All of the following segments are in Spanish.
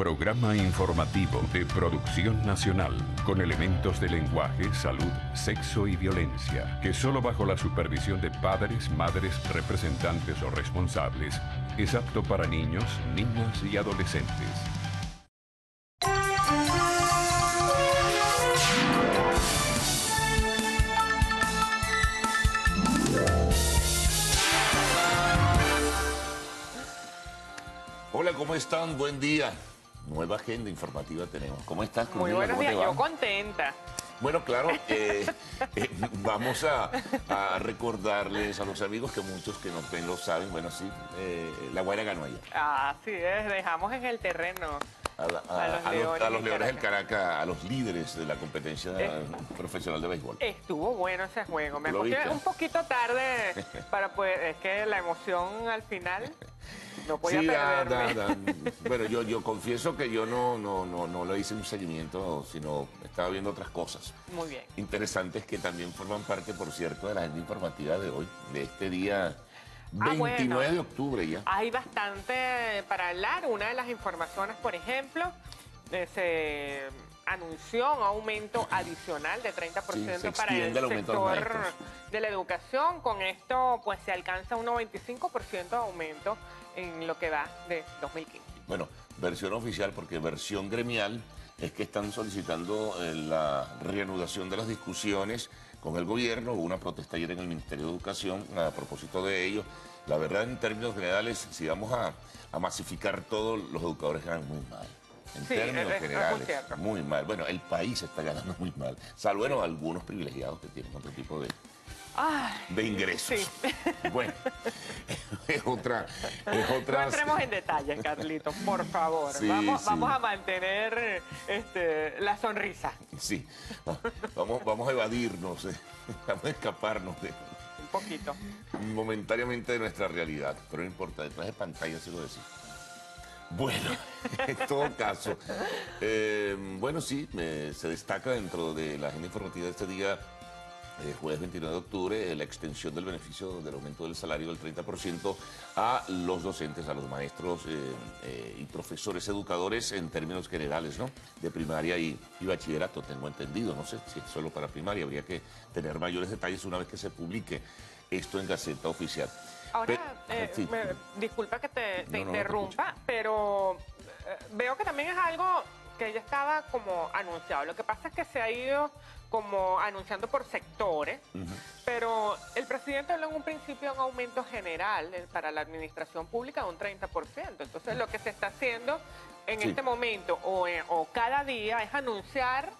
Programa informativo de Producción Nacional, con elementos de lenguaje, salud, sexo y violencia, que solo bajo la supervisión de padres, madres, representantes o responsables, es apto para niños, niñas y adolescentes. Hola, ¿cómo están? Buen día. Nueva agenda informativa tenemos. ¿Cómo estás, Cruz? Muy buenos días, yo contenta. Bueno, claro, vamos a recordarles a los amigos que muchos que nos ven lo saben. Bueno, sí, La Guaira ganó ayer. Así es, dejamos en el terreno a los Leones del Caracas, a los líderes de la competencia profesional de béisbol. Estuvo bueno ese juego. Me acosté un poquito tarde para poder... Es que la emoción al final... No podía perderme. Bueno, yo confieso que yo no le hice un seguimiento, sino estaba viendo otras cosas. Muy bien. Interesantes que también forman parte, por cierto, de la agenda informativa de hoy, de este día 29 de octubre ya. Hay bastante para hablar. Una de las informaciones, por ejemplo, se anunció un aumento adicional de 30% para el sector de la educación. Con esto, pues, se alcanza un 95% de aumento en lo que va de 2015. Bueno, versión oficial, porque versión gremial es que están solicitando la reanudación de las discusiones con el gobierno. Hubo una protesta ayer en el Ministerio de Educación a propósito de ello. La verdad, en términos generales, si vamos a masificar todo, los educadores ganan muy mal. En términos generales, muy mal. Bueno, el país está ganando muy mal, salvo algunos privilegiados que tienen otro tipo de ingresos. Sí. Bueno, es otra... No entremos en detalles, Carlitos, por favor. Sí, vamos a mantener la sonrisa. Sí, vamos a evadirnos, vamos a escaparnos de... Un poquito. Momentáneamente de nuestra realidad, pero no importa, detrás de pantalla se lo decimos. Bueno, en todo caso, bueno, sí, se destaca dentro de la agenda informativa de este día, jueves 29 de octubre, la extensión del beneficio del aumento del salario del 30% a los docentes, a los maestros y profesores educadores en términos generales, ¿no? De primaria y bachillerato, tengo entendido. No sé si es solo para primaria, habría que tener mayores detalles una vez que se publique esto en Gaceta Oficial. Ahora, disculpa que te interrumpa, pero veo que también es algo que ya estaba como anunciado. Lo que pasa es que se ha ido como anunciando por sectores, pero el presidente habló en un principio de un aumento general para la administración pública de un 30%. Entonces, lo que se está haciendo en este momento o cada día es anunciar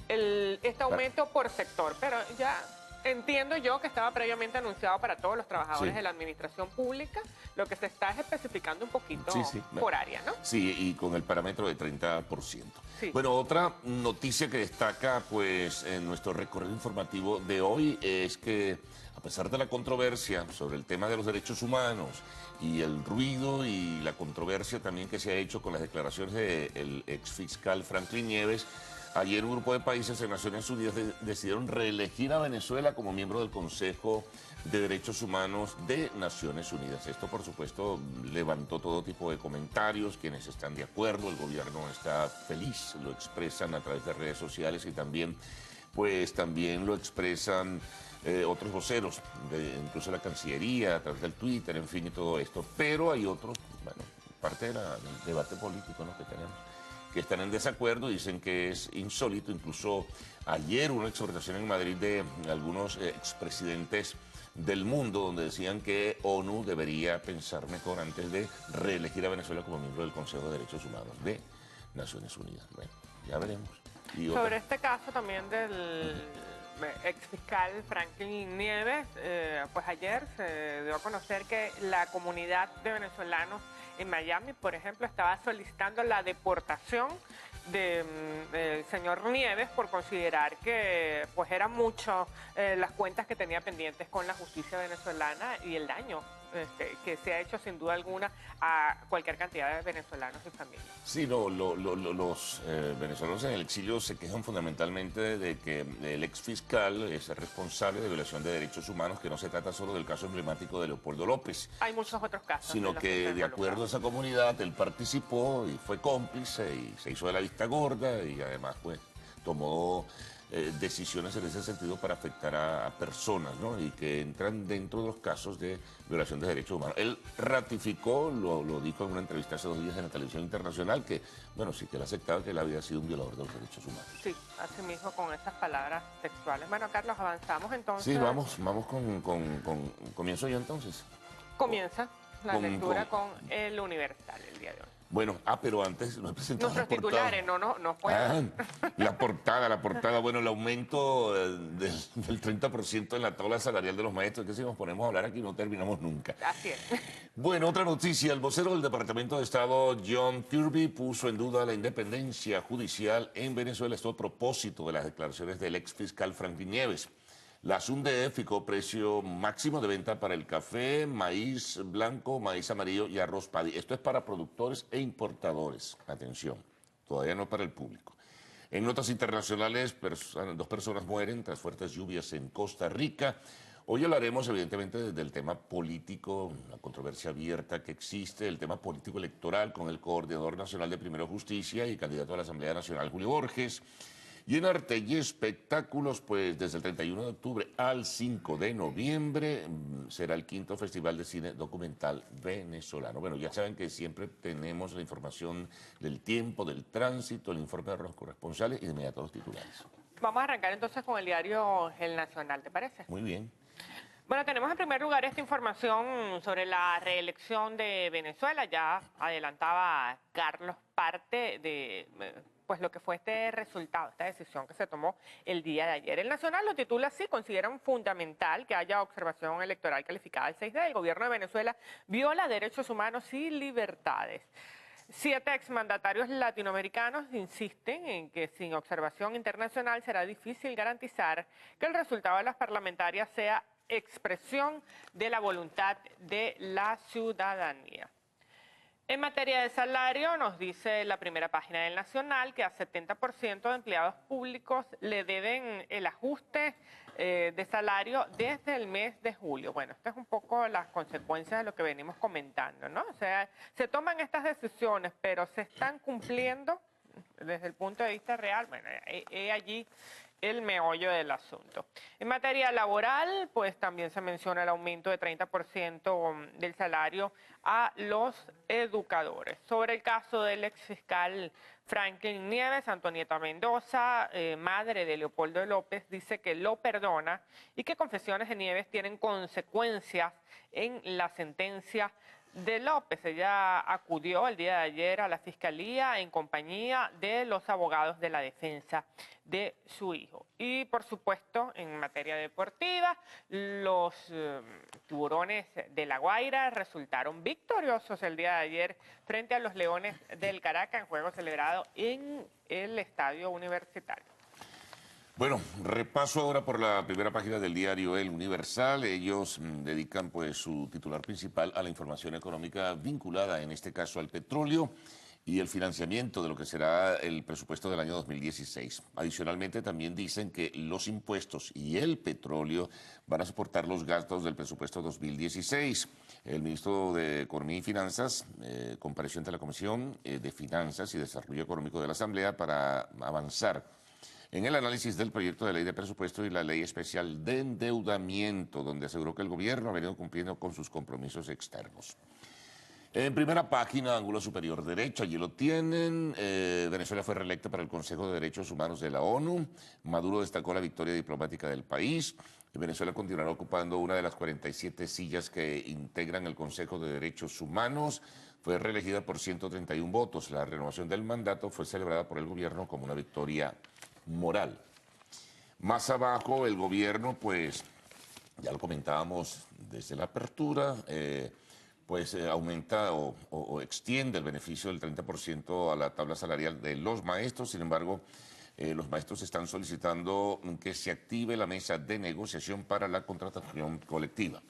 este aumento por sector, pero ya... Entiendo yo que estaba previamente anunciado para todos los trabajadores de la administración pública. Lo que se está es especificando un poquito por área, ¿no? Sí, y con el parámetro de 30%. Sí. Bueno, otra noticia que destaca, pues, en nuestro recorrido informativo de hoy es que, a pesar de la controversia sobre el tema de los derechos humanos y el ruido y la controversia también que se ha hecho con las declaraciones del exfiscal Franklin Nieves, ayer un grupo de países en Naciones Unidas decidieron reelegir a Venezuela como miembro del Consejo de Derechos Humanos de Naciones Unidas. Esto, por supuesto, levantó todo tipo de comentarios, quienes están de acuerdo, el gobierno está feliz, lo expresan a través de redes sociales y también lo expresan otros voceros, incluso la Cancillería, a través del Twitter, en fin, y todo esto. Pero hay otros, bueno, parte del debate político, ¿no?, que tenemos, que están en desacuerdo, dicen que es insólito. Incluso ayer una exhortación en Madrid de algunos expresidentes del mundo donde decían que ONU debería pensar mejor antes de reelegir a Venezuela como miembro del Consejo de Derechos Humanos de Naciones Unidas. Bueno, ya veremos. Sobre este caso también del exfiscal Franklin Nieves, pues ayer se dio a conocer que la comunidad de venezolanos en Miami, por ejemplo, estaba solicitando la deportación del señor Nieves por considerar que pues eran mucho las cuentas que tenía pendientes con la justicia venezolana y el daño que se ha hecho sin duda alguna a cualquier cantidad de venezolanos y familias. Sí, no, los venezolanos en el exilio se quejan fundamentalmente de que el ex fiscal es responsable de violación de derechos humanos, que no se trata solo del caso emblemático de Leopoldo López. Hay muchos otros casos. Sino que de acuerdo a esa comunidad, él participó y fue cómplice y se hizo de la vista gorda y además pues tomó decisiones en ese sentido para afectar a personas, ¿no? Y que entran dentro de los casos de violación de derechos humanos. Él ratificó, lo dijo en una entrevista hace 2 días en la televisión internacional, que, bueno, sí que él aceptaba que él había sido un violador de los derechos humanos. Sí, así mismo con esas palabras textuales. Bueno, Carlos, avanzamos entonces. Sí, vamos comienzo yo entonces. Comienza la lectura con el Universal el día de hoy. Bueno, pero antes no he presentado nuestros titulares, no pueden. La portada, bueno, el aumento del 30% en la tabla salarial de los maestros, que si nos ponemos a hablar aquí no terminamos nunca. Así es. Bueno, otra noticia, el vocero del Departamento de Estado, John Kirby, puso en duda la independencia judicial en Venezuela, esto a propósito de las declaraciones del ex fiscal Franklin Nieves. La SUNDE fijó precio máximo de venta para el café, maíz blanco, maíz amarillo y arroz paddy. Esto es para productores e importadores. Atención, todavía no para el público. En notas internacionales, 2 personas mueren tras fuertes lluvias en Costa Rica. Hoy hablaremos evidentemente del tema político, la controversia abierta que existe, el tema político electoral con el coordinador nacional de Primero Justicia y candidato a la Asamblea Nacional, Julio Borges. Y en arte y espectáculos, pues desde el 31 de octubre al 5 de noviembre será el 5º Festival de Cine Documental Venezolano. Bueno, ya saben que siempre tenemos la información del tiempo, del tránsito, el informe de los corresponsales y de inmediato los titulares. Vamos a arrancar entonces con el diario El Nacional, ¿te parece? Muy bien. Bueno, tenemos en primer lugar esta información sobre la reelección de Venezuela. Ya adelantaba Carlos parte de pues lo que fue este resultado, esta decisión que se tomó el día de ayer. El Nacional lo titula así: consideran fundamental que haya observación electoral calificada. El 6D, el gobierno de Venezuela viola derechos humanos y libertades. 7 exmandatarios latinoamericanos insisten en que sin observación internacional será difícil garantizar que el resultado de las parlamentarias sea expresión de la voluntad de la ciudadanía. En materia de salario, nos dice la primera página del Nacional que a 70% de empleados públicos le deben el ajuste de salario desde el mes de julio. Bueno, esto es un poco las consecuencias de lo que venimos comentando, ¿no? O sea, se toman estas decisiones, pero se están cumpliendo desde el punto de vista real. Bueno, allí el meollo del asunto. En materia laboral, pues también se menciona el aumento de 30% del salario a los educadores. Sobre el caso del exfiscal Franklin Nieves, Antonieta Mendoza, madre de Leopoldo López, dice que lo perdona y que confesiones de Nieves tienen consecuencias en la sentencia de López. Ella acudió el día de ayer a la Fiscalía en compañía de los abogados de la defensa de su hijo. Y por supuesto, en materia deportiva, los tiburones de La Guaira resultaron victoriosos el día de ayer frente a los Leones del Caracas en juego celebrado en el Estadio Universitario. Bueno, repaso ahora por la primera página del diario El Universal. Ellos dedican pues su titular principal a la información económica vinculada, en este caso, al petróleo y el financiamiento de lo que será el presupuesto del año 2016. Adicionalmente, también dicen que los impuestos y el petróleo van a soportar los gastos del presupuesto 2016. El ministro de Economía y Finanzas compareció ante la Comisión de Finanzas y Desarrollo Económico de la Asamblea para avanzar en el análisis del proyecto de ley de presupuesto y la ley especial de endeudamiento, donde aseguró que el gobierno ha venido cumpliendo con sus compromisos externos. En primera página, ángulo superior derecho, allí lo tienen. Venezuela fue reelecta para el Consejo de Derechos Humanos de la ONU. Maduro destacó la victoria diplomática del país. Venezuela continuará ocupando una de las 47 sillas que integran el Consejo de Derechos Humanos. Fue reelegida por 131 votos. La renovación del mandato fue celebrada por el gobierno como una victoria moral. Más abajo, el gobierno, pues, ya lo comentábamos desde la apertura, aumenta o extiende el beneficio del 30% a la tabla salarial de los maestros. Sin embargo, los maestros están solicitando que se active la mesa de negociación para la contratación colectiva.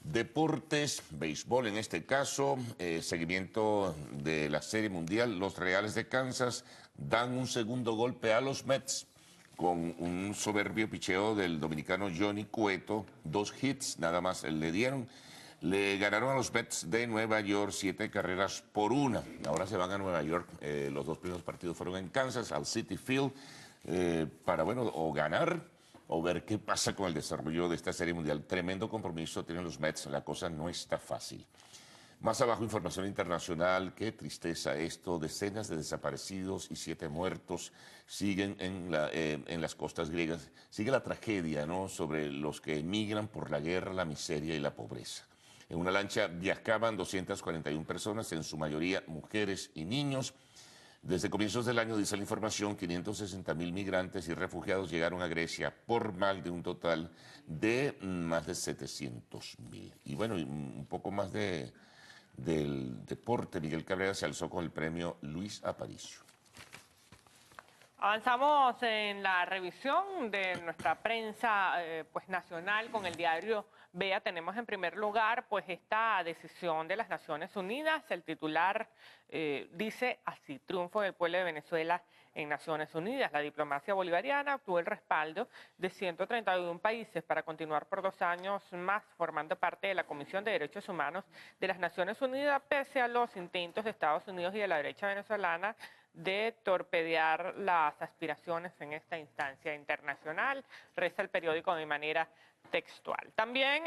Deportes, béisbol en este caso, seguimiento de la Serie Mundial. Los Reales de Kansas dan un segundo golpe a los Mets con un soberbio picheo del dominicano Johnny Cueto. 2 hits nada más le dieron. Le ganaron a los Mets de Nueva York 7 carreras por 1. Ahora se van a Nueva York. Los 2 primeros partidos fueron en Kansas, al Citi Field, para, bueno, o ganar o ver qué pasa con el desarrollo de esta Serie Mundial. Tremendo compromiso tienen los Mets, la cosa no está fácil. Más abajo, información internacional. Qué tristeza esto. Decenas de desaparecidos y 7 muertos siguen en las costas griegas. Sigue la tragedia, ¿no?, sobre los que emigran por la guerra, la miseria y la pobreza. En una lancha viajaban 241 personas, en su mayoría mujeres y niños. Desde comienzos del año, dice la información, 560.000 migrantes y refugiados llegaron a Grecia por mal de un total de más de 700.000. Y bueno, un poco más del deporte. Miguel Cabrera se alzó con el premio Luis Aparicio. Avanzamos en la revisión de nuestra prensa pues nacional con el diario Vea. Tenemos en primer lugar pues esta decisión de las Naciones Unidas. El titular dice así: triunfo del pueblo de Venezuela en Naciones Unidas. La diplomacia bolivariana obtuvo el respaldo de 131 países para continuar por 2 años más formando parte de la Comisión de Derechos Humanos de las Naciones Unidas, pese a los intentos de Estados Unidos y de la derecha venezolana de torpedear las aspiraciones en esta instancia internacional, reza el periódico de manera textual. También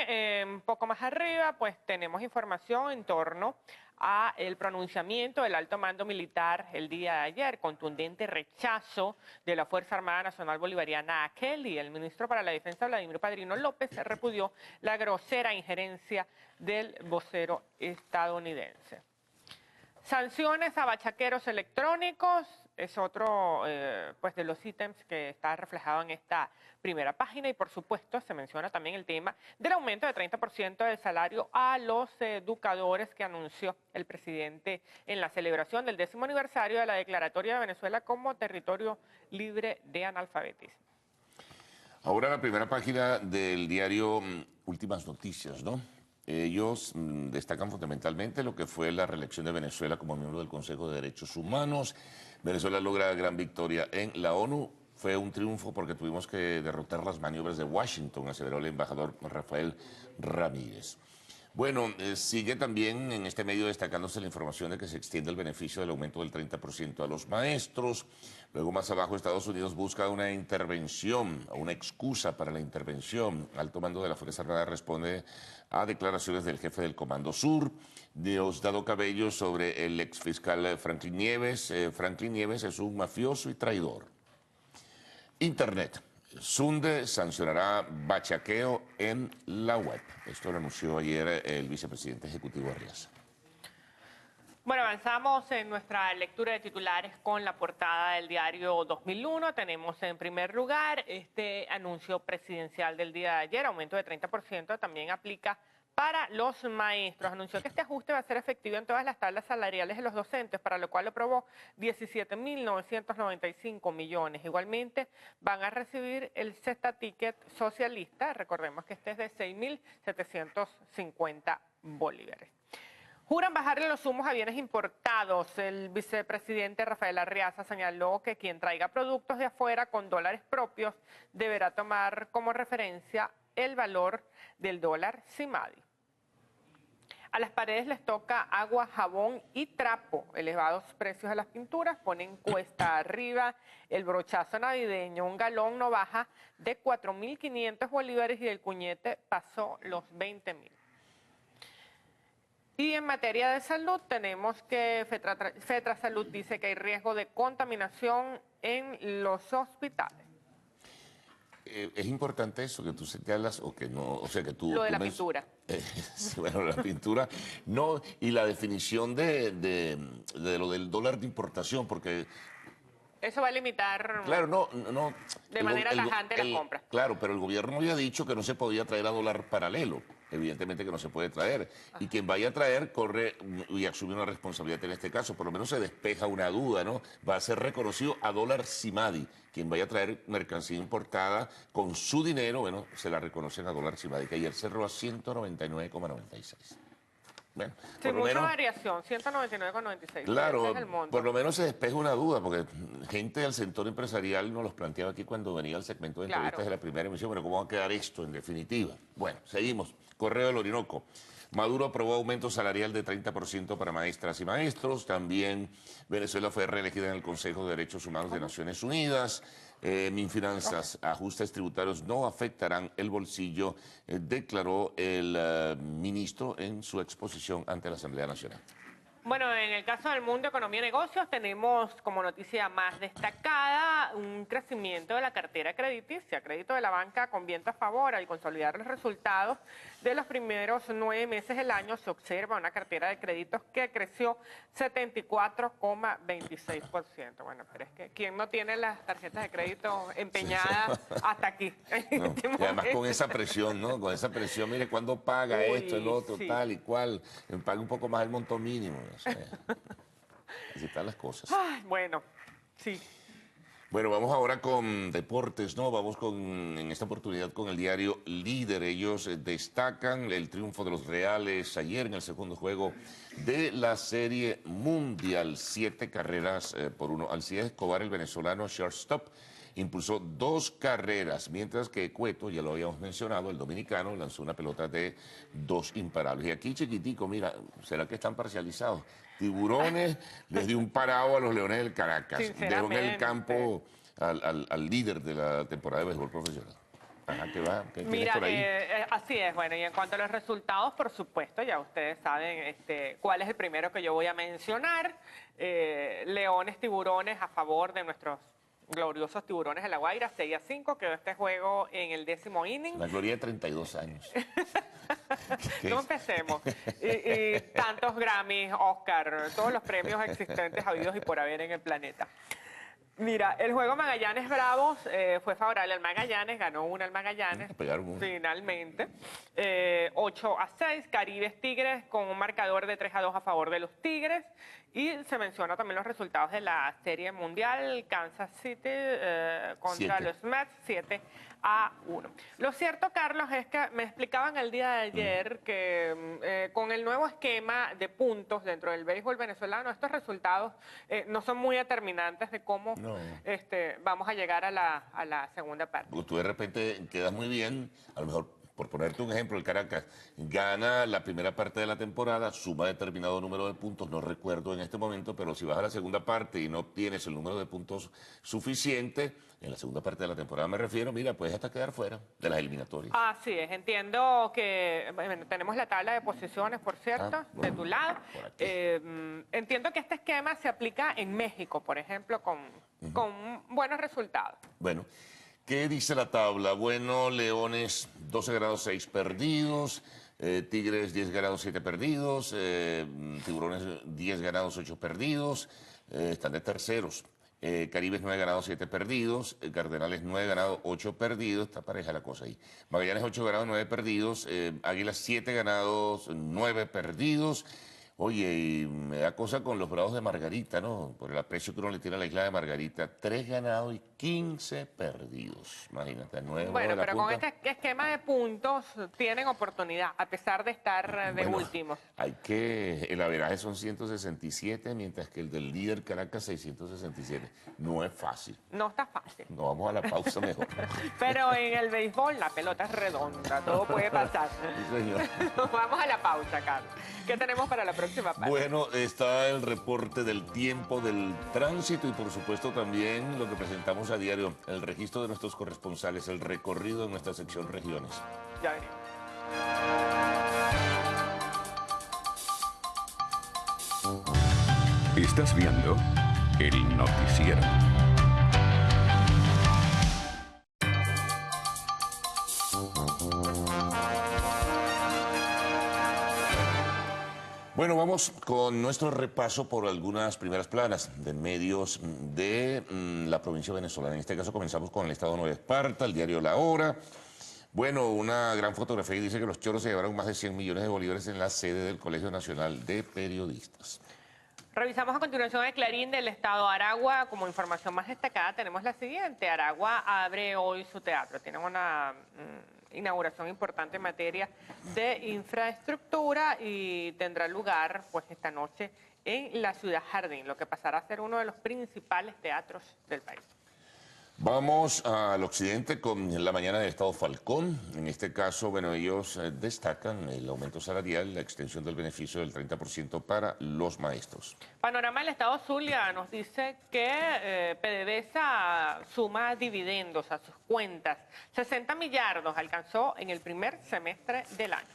un poco más arriba pues tenemos información en torno a el pronunciamiento del alto mando militar el día de ayer, contundente rechazo de la Fuerza Armada Nacional Bolivariana a Kelly. El ministro para la Defensa, Vladimir Padrino López, repudió la grosera injerencia del vocero estadounidense. Sanciones a bachaqueros electrónicos es otro pues de los ítems que está reflejado en esta primera página, y por supuesto se menciona también el tema del aumento de 30% del salario a los educadores que anunció el presidente en la celebración del 10º aniversario de la declaratoria de Venezuela como territorio libre de analfabetismo. Ahora la primera página del diario Últimas Noticias, ¿no? Ellos destacan fundamentalmente lo que fue la reelección de Venezuela como miembro del Consejo de Derechos Humanos. Venezuela logra gran victoria en la ONU. Fue un triunfo porque tuvimos que derrotar las maniobras de Washington, aseveró el embajador Rafael Ramírez. Bueno, sigue también en este medio destacándose la información de que se extiende el beneficio del aumento del 30% a los maestros. Luego, más abajo, Estados Unidos busca una intervención, una excusa para la intervención. Alto mando de la Fuerza Armada responde a declaraciones del jefe del Comando Sur, Diosdado Cabello, sobre el exfiscal Franklin Nieves. Franklin Nieves es un mafioso y traidor. Internet. SUNDE sancionará bachaqueo en la web. Esto lo anunció ayer el vicepresidente ejecutivo Arriaza. Bueno, avanzamos en nuestra lectura de titulares con la portada del diario 2001. Tenemos en primer lugar este anuncio presidencial del día de ayer, aumento de 30%, también aplica para los maestros. Anunció que este ajuste va a ser efectivo en todas las tablas salariales de los docentes, para lo cual aprobó 17.995 millones. Igualmente van a recibir el Cesta Ticket socialista, recordemos que este es de 6.750 bolívares. Juran bajarle los humos a bienes importados. El vicepresidente Rafael Arriaza señaló que quien traiga productos de afuera con dólares propios deberá tomar como referencia el valor del dólar CIMADI. A las paredes les toca agua, jabón y trapo. Elevados precios de las pinturas ponen cuesta arriba el brochazo navideño. Un galón no baja de 4.500 bolívares y el cuñete pasó los 20.000. Y en materia de salud tenemos que Fetrasalud dice que hay riesgo de contaminación en los hospitales. Es importante eso que tú señalas o que no, o sea que tú... Lo de la pintura. Bueno, la pintura, no, y la definición de lo del dólar de importación, porque eso va a limitar claro, no, de manera tajante la compra. Claro, pero el gobierno había dicho que no se podía traer a dólar paralelo. Evidentemente que no se puede traer. Y quien vaya a traer corre y asume una responsabilidad en este caso. Por lo menos se despeja una duda, ¿no? Va a ser reconocido a dólar Cimadi. Quien vaya a traer mercancía importada con su dinero, bueno, se la reconocen a dólar Cimadi, que ayer cerró a 199,96. Bueno, sí, mucha variación, 199,96. Claro, por lo menos se despeja una duda, porque gente del sector empresarial nos los planteaba aquí cuando venía el segmento de entrevistas de la primera emisión. Bueno, ¿cómo va a quedar esto en definitiva? Bueno, seguimos. Correo del Orinoco. Maduro aprobó aumento salarial de 30% para maestras y maestros. También Venezuela fue reelegida en el Consejo de Derechos Humanos de Naciones Unidas. Minfinanzas, ajustes tributarios no afectarán el bolsillo, declaró el ministro en su exposición ante la Asamblea Nacional. Bueno, en el caso del mundo economía y negocios tenemos como noticia más destacada un crecimiento de la cartera crediticia. Crédito de la banca con viento a favor. Al consolidar los resultados de los primeros 9 meses del año se observa una cartera de créditos que creció 74,26%. Bueno, pero es que ¿quién no tiene las tarjetas de crédito empeñadas hasta aquí? No, y además con esa presión, ¿no? Con esa presión, mire, ¿cuándo paga esto, el otro, tal y cual? Paga un poco más el monto mínimo. O sea, así están las cosas. Ay, bueno, sí. Bueno, vamos ahora con deportes, ¿no? Vamos en esta oportunidad con el diario Líder. Ellos destacan el triunfo de los Reales ayer en el segundo juego de la Serie Mundial. 7 carreras por 1. Alcides Escobar, el venezolano shortstop, impulsó 2 carreras, mientras que Cueto, ya lo habíamos mencionado, el dominicano, lanzó una pelota de 2 imparables. Y aquí, chiquitico, mira, ¿será que están parcializados? Tiburones les dio un parado a los Leones del Caracas. Dejó en el campo al líder de la temporada de béisbol profesional. Ajá, ¿qué va? ¿Qué tienes por ahí? Así es, bueno, y en cuanto a los resultados, por supuesto, ya ustedes saben cuál es el primero que yo voy a mencionar. Leones, Tiburones a favor de nuestros gloriosos Tiburones de La Guaira, 6-5, quedó este juego en el 10º inning. La gloria de 32 años. No empecemos. Y tantos Grammys, Oscar, todos los premios existentes habidos y por haber en el planeta. Mira, el juego Magallanes-Bravos fue favorable al Magallanes, ganó una al Magallanes, finalmente. 8-6, Caribes-Tigres con un marcador de 3-2 a favor de los Tigres. Y se menciona también los resultados de la Serie Mundial, Kansas City contra los Mets, 7-1. Lo cierto, Carlos, es que me explicaban el día de ayer que con el nuevo esquema de puntos dentro del béisbol venezolano, estos resultados no son muy determinantes de cómo vamos a llegar a la segunda parte. Porque tú de repente quedas muy bien, a lo mejor, por ponerte un ejemplo, el Caracas gana la primera parte de la temporada, suma determinado número de puntos, no recuerdo en este momento, pero si vas a la segunda parte y no obtienes el número de puntos suficiente, en la segunda parte de la temporada me refiero, mira, puedes hasta quedar fuera de las eliminatorias. Así es, entiendo que, bueno, tenemos la tabla de posiciones, por cierto, de tu lado. Entiendo que este esquema se aplica en México, por ejemplo, con buenos resultados. Bueno. ¿Qué dice la tabla? Bueno, Leones 12 grados 6 perdidos, Tigres 10 grados 7 perdidos, Tiburones 10 grados 8 perdidos, están de terceros. Caribes 9 grados 7 perdidos, Cardenales 9 grados 8 perdidos, está pareja la cosa ahí. Magallanes 8 grados 9 perdidos, Águilas 7 ganados 9 perdidos. Oye, y me da cosa con los Bravos de Margarita, ¿no? Por el aprecio que uno le tiene a la isla de Margarita. 3 ganados y 15 perdidos. Imagínate, 9. Bueno, pero con este esquema de puntos tienen oportunidad, a pesar de estar de último. El averaje son 167, mientras que el del líder Caracas 667. No es fácil. No está fácil. No, vamos a la pausa mejor. Pero en el béisbol la pelota es redonda, todo puede pasar. Sí, señor. Vamos a la pausa, Carlos. ¿Qué tenemos para la próxima parte? Bueno, está el reporte del tiempo, del tránsito y por supuesto también lo que presentamos a diario, el registro de nuestros corresponsales, el recorrido en nuestra sección regiones. Ya venimos. Estás viendo el noticiero. Bueno, vamos con nuestro repaso por algunas primeras planas de medios de la provincia venezolana. En este caso comenzamos con el Estado Nueva Esparta, el diario La Hora. Bueno, una gran fotografía y dice que los choros se llevaron más de 100 millones de bolívares en la sede del Colegio Nacional de Periodistas. Revisamos a continuación el Clarín del Estado Aragua. Como información más destacada tenemos la siguiente. Aragua abre hoy su teatro. Tienen una inauguración importante en materia de infraestructura y tendrá lugar pues esta noche en la Ciudad Jardín, lo que pasará a ser uno de los principales teatros del país. Vamos al occidente con la mañana del Estado Falcón. En este caso, bueno, ellos destacan el aumento salarial, la extensión del beneficio del 30% para los maestros. Panorama del Estado Zulia nos dice que PDVSA suma dividendos a sus cuentas. 60 millardos alcanzó en el primer semestre del año.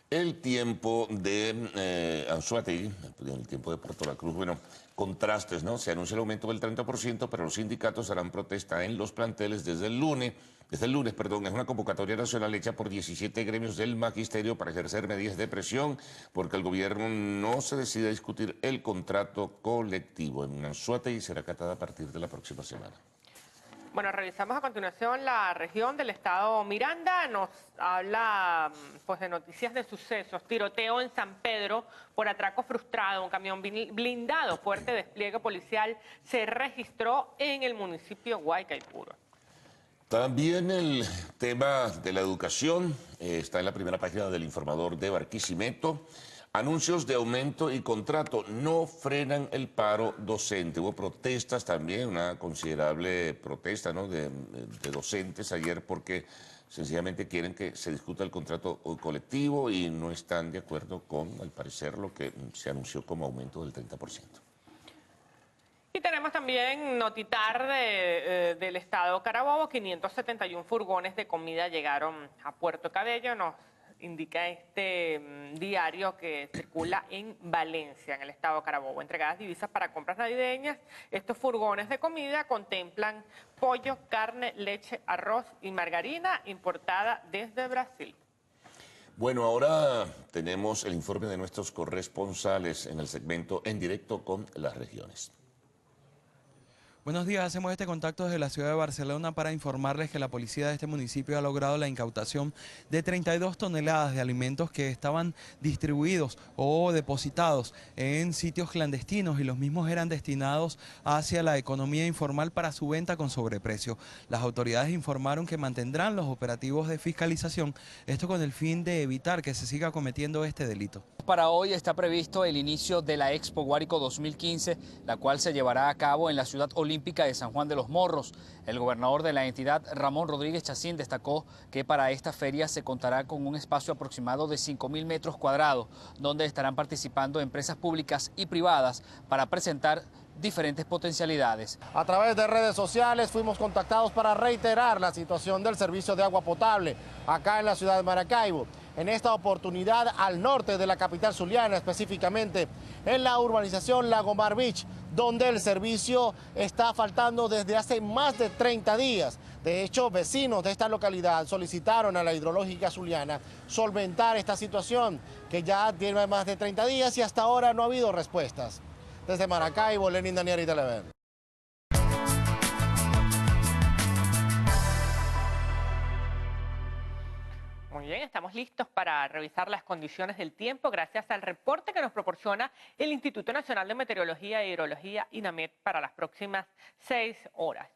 El tiempo de Anzoátegui, el tiempo de Puerto La Cruz, bueno, contrastes, ¿no? Se anuncia el aumento del 30%, pero los sindicatos harán protesta en los planteles desde el lunes, es una convocatoria nacional hecha por 17 gremios del magisterio para ejercer medidas de presión, porque el gobierno no se decide a discutir el contrato colectivo. En Anzoátegui será acatada a partir de la próxima semana. Bueno, revisamos a continuación la región del estado Miranda. Nos habla pues de noticias de sucesos. Tiroteo en San Pedro por atraco frustrado. Un camión blindado, fuerte despliegue policial, se registró en el municipio Guaycaipuro. También el tema de la educación está en la primera página del Informador de Barquisimeto. Anuncios de aumento y contrato no frenan el paro docente. Hubo protestas también, una considerable protesta, ¿no?, de docentes ayer porque sencillamente quieren que se discuta el contrato colectivo y no están de acuerdo con, al parecer, lo que se anunció como aumento del 30%. Y tenemos también notitar del estado Carabobo. 571 furgones de comida llegaron a Puerto Cabello. Nos indica este diario que circula en Valencia, en el estado Carabobo. Entregadas divisas para compras navideñas. Estos furgones de comida contemplan pollo, carne, leche, arroz y margarina importada desde Brasil. Bueno, ahora tenemos el informe de nuestros corresponsales en el segmento En Directo con las Regiones. Buenos días, hacemos este contacto desde la ciudad de Barcelona para informarles que la policía de este municipio ha logrado la incautación de 32 toneladas de alimentos que estaban distribuidos o depositados en sitios clandestinos y los mismos eran destinados hacia la economía informal para su venta con sobreprecio. Las autoridades informaron que mantendrán los operativos de fiscalización, esto con el fin de evitar que se siga cometiendo este delito. Para hoy está previsto el inicio de la Expo Guárico 2015, la cual se llevará a cabo en la ciudad olímpica de San Juan de los Morros. El gobernador de la entidad, Ramón Rodríguez Chacín, destacó que para esta feria se contará con un espacio aproximado de 5.000 metros cuadrados, donde estarán participando empresas públicas y privadas para presentar diferentes potencialidades. A través de redes sociales fuimos contactados para reiterar la situación del servicio de agua potable acá en la ciudad de Maracaibo. En esta oportunidad al norte de la capital zuliana, específicamente en la urbanización Lagomar Beach, donde el servicio está faltando desde hace más de 30 días. De hecho, vecinos de esta localidad solicitaron a la hidrológica zuliana solventar esta situación, que ya tiene más de 30 días y hasta ahora no ha habido respuestas. Desde Maracaibo, Lenin Daniel y Televen. Muy bien, estamos listos para revisar las condiciones del tiempo gracias al reporte que nos proporciona el Instituto Nacional de Meteorología e Hidrología, INAMET, para las próximas 6 horas.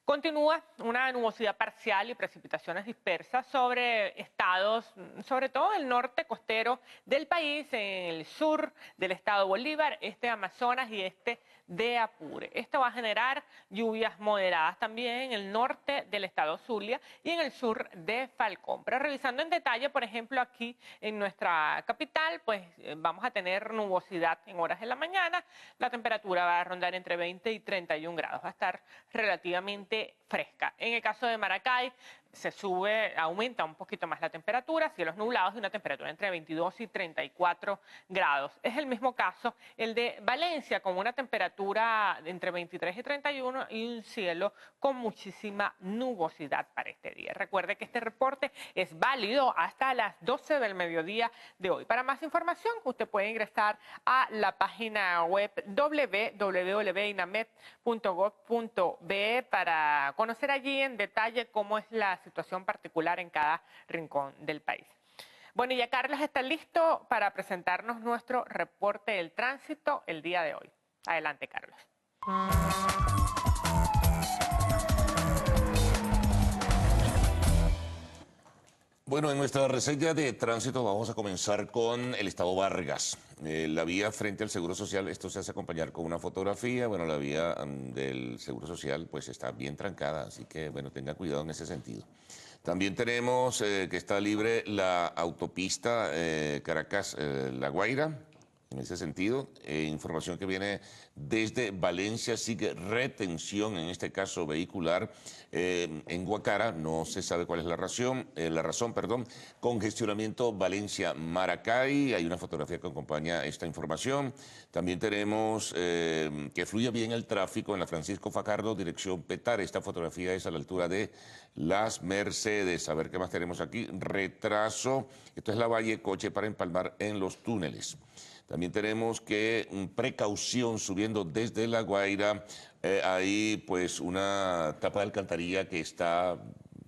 Continúa una nubosidad parcial y precipitaciones dispersas sobre estados, sobre todo el norte costero del país, en el sur del estado Bolívar, este de Amazonas y este de Apure. Esto va a generar lluvias moderadas también en el norte del estado Zulia y en el sur de Falcón. Pero revisando en detalle, por ejemplo, aquí en nuestra capital, pues vamos a tener nubosidad en horas de la mañana. La temperatura va a rondar entre 20 y 31 grados. Va a estar relativamente fresca. En el caso de Maracay, se sube, aumenta un poquito más la temperatura, cielos nublados y una temperatura entre 22 y 34 grados. Es el mismo caso el de Valencia, con una temperatura entre 23 y 31 y un cielo con muchísima nubosidad para este día. Recuerde que este reporte es válido hasta las 12 del mediodía de hoy. Para más información, usted puede ingresar a la página web www.inamet.gov.be para conocer allí en detalle cómo es la situación particular en cada rincón del país. Bueno, y ya Carlos está listo para presentarnos nuestro reporte del tránsito el día de hoy. Adelante, Carlos. Bueno, en nuestra reseña de tránsito vamos a comenzar con el Estado Vargas. La vía frente al Seguro Social, esto se hace acompañar con una fotografía. Bueno, la vía del Seguro Social pues está bien trancada, así que bueno, tenga cuidado en ese sentido. También tenemos que está libre la autopista Caracas-La Guaira. En ese sentido, información que viene desde Valencia, sigue retención, en este caso vehicular, en Guacara, no se sabe cuál es la razón, congestionamiento Valencia-Maracay, hay una fotografía que acompaña esta información. También tenemos que fluye bien el tráfico en la Francisco Fajardo, dirección Petare, esta fotografía es a la altura de Las Mercedes. A ver qué más tenemos aquí, retraso, esto es la Valle Coche para empalmar en los túneles. También tenemos que precaución subiendo desde La Guaira, hay pues una tapa de alcantarilla que está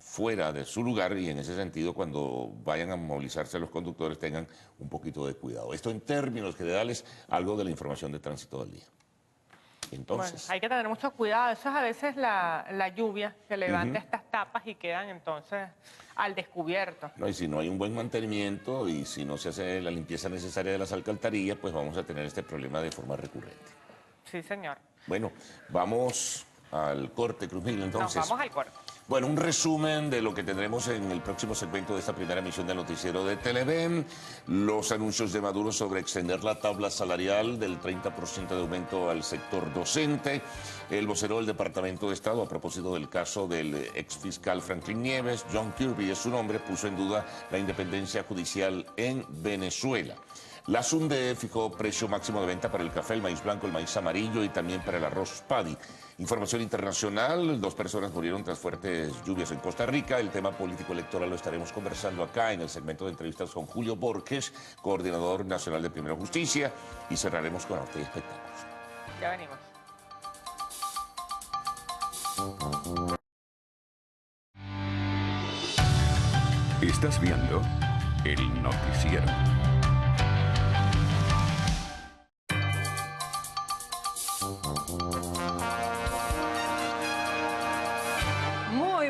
fuera de su lugar y en ese sentido cuando vayan a movilizarse los conductores tengan un poquito de cuidado. Esto en términos generales, algo de la información de tránsito del día. Entonces, bueno, hay que tener mucho cuidado, eso es a veces la lluvia que levanta estas tapas y quedan entonces al descubierto. No, y si no hay un buen mantenimiento y si no se hace la limpieza necesaria de las alcantarillas, pues vamos a tener este problema de forma recurrente. Sí, señor. Bueno, vamos al corte, Cruz Mil, entonces. Nos vamos al corte. Bueno, un resumen de lo que tendremos en el próximo segmento de esta primera emisión del noticiero de Televen. Los anuncios de Maduro sobre extender la tabla salarial del 30% de aumento al sector docente. El vocero del Departamento de Estado, a propósito del caso del exfiscal Franklin Nieves, John Kirby es su nombre, puso en duda la independencia judicial en Venezuela. La SUNDE fijó precio máximo de venta para el café, el maíz blanco, el maíz amarillo y también para el arroz paddy. Información internacional, 2 personas murieron tras fuertes lluvias en Costa Rica. El tema político electoral lo estaremos conversando acá en el segmento de entrevistas con Julio Borges, coordinador nacional de Primera Justicia, y cerraremos con arte y espectáculos. Ya venimos. Estás viendo el noticiero.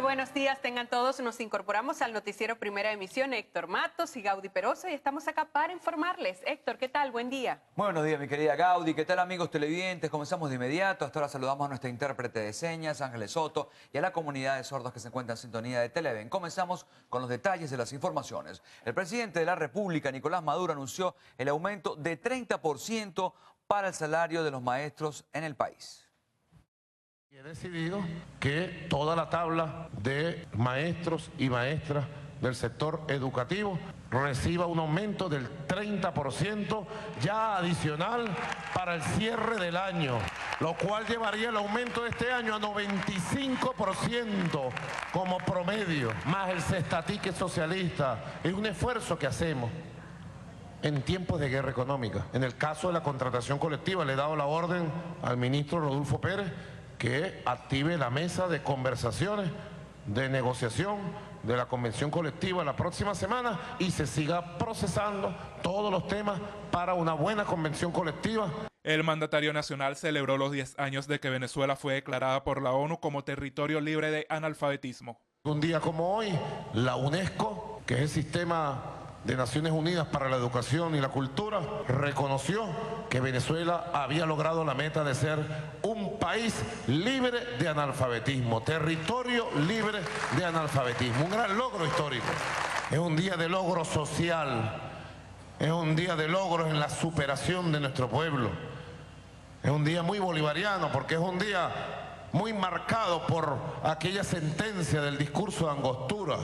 Buenos días, tengan todos. Nos incorporamos al noticiero Primera Emisión. Héctor Matos y Gaudi Peroso y estamos acá para informarles. Héctor, ¿qué tal? Buen día. Buenos días, mi querida Gaudi. ¿Qué tal, amigos televidentes? Comenzamos de inmediato. Hasta ahora saludamos a nuestra intérprete de señas, Ángeles Soto, y a la comunidad de sordos que se encuentra en sintonía de Televen. Comenzamos con los detalles de las informaciones. El presidente de la República, Nicolás Maduro, anunció el aumento de 30% para el salario de los maestros en el país. Y he decidido que toda la tabla de maestros y maestras del sector educativo reciba un aumento del 30% ya adicional para el cierre del año, lo cual llevaría el aumento de este año a 95% como promedio, más el cestatique socialista. Es un esfuerzo que hacemos en tiempos de guerra económica. En el caso de la contratación colectiva, le he dado la orden al ministro Rodolfo Pérez que active la mesa de conversaciones, de negociación de la convención colectiva la próxima semana y se siga procesando todos los temas para una buena convención colectiva. El mandatario nacional celebró los 10 años de que Venezuela fue declarada por la ONU como territorio libre de analfabetismo. Un día como hoy, la UNESCO, que es el sistema de Naciones Unidas para la Educación y la Cultura, reconoció que Venezuela había logrado la meta de ser un país libre de analfabetismo, territorio libre de analfabetismo. Un gran logro histórico. Es un día de logro social, es un día de logros en la superación de nuestro pueblo. Es un día muy bolivariano porque es un día muy marcado por aquella sentencia del discurso de Angostura.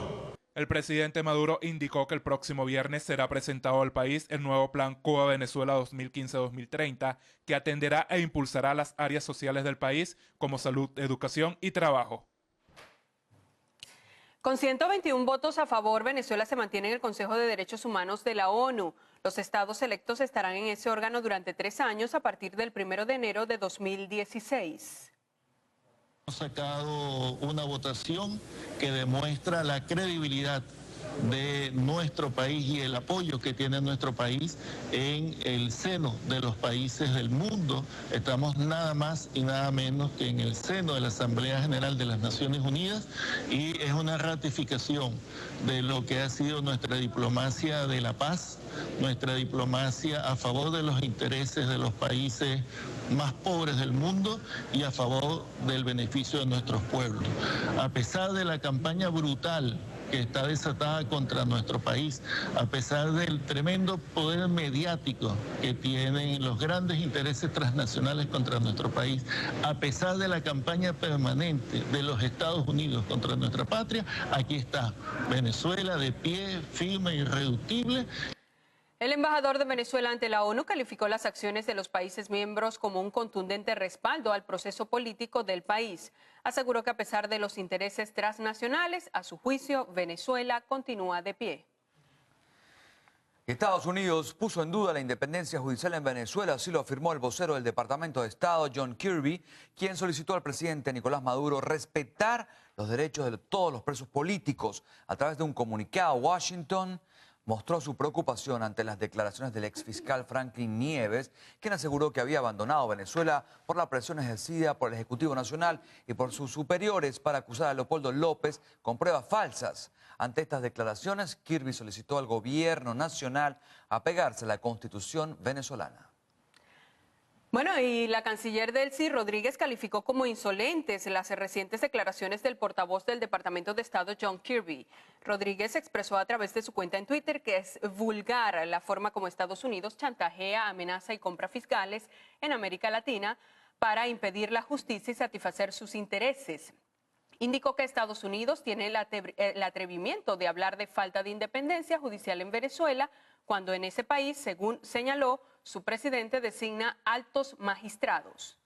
El presidente Maduro indicó que el próximo viernes será presentado al país el nuevo Plan Cuba-Venezuela 2015-2030, que atenderá e impulsará las áreas sociales del país como salud, educación y trabajo. Con 121 votos a favor, Venezuela se mantiene en el Consejo de Derechos Humanos de la ONU. Los estados electos estarán en ese órgano durante 3 años a partir del 1 de enero de 2016. Hemos sacado una votación que demuestra la credibilidad de nuestro país y el apoyo que tiene nuestro país en el seno de los países del mundo. Estamos nada más y nada menos que en el seno de la Asamblea General de las Naciones Unidas y es una ratificación de lo que ha sido nuestra diplomacia de la paz, nuestra diplomacia a favor de los intereses de los países más pobres del mundo y a favor del beneficio de nuestros pueblos. A pesar de la campaña brutal que está desatada contra nuestro país, a pesar del tremendo poder mediático que tienen los grandes intereses transnacionales contra nuestro país, a pesar de la campaña permanente de los Estados Unidos contra nuestra patria, aquí está Venezuela de pie, firme, irreductible. El embajador de Venezuela ante la ONU calificó las acciones de los países miembros como un contundente respaldo al proceso político del país. Aseguró que a pesar de los intereses transnacionales, a su juicio, Venezuela continúa de pie. Estados Unidos puso en duda la independencia judicial en Venezuela, así lo afirmó el vocero del Departamento de Estado, John Kirby, quien solicitó al presidente Nicolás Maduro respetar los derechos de todos los presos políticos. A través de un comunicado, Washington mostró su preocupación ante las declaraciones del exfiscal Franklin Nieves, quien aseguró que había abandonado Venezuela por la presión ejercida por el Ejecutivo Nacional y por sus superiores para acusar a Leopoldo López con pruebas falsas. Ante estas declaraciones, Kirby solicitó al gobierno nacional apegarse a la Constitución venezolana. Bueno, y la canciller Delcy Rodríguez calificó como insolentes las recientes declaraciones del portavoz del Departamento de Estado, John Kirby. Rodríguez expresó a través de su cuenta en Twitter que es vulgar la forma como Estados Unidos chantajea, amenaza y compra fiscales en América Latina para impedir la justicia y satisfacer sus intereses. Indicó que Estados Unidos tiene el atrevimiento de hablar de falta de independencia judicial en Venezuela, cuando en ese país, según señaló, su presidente designa altos magistrados.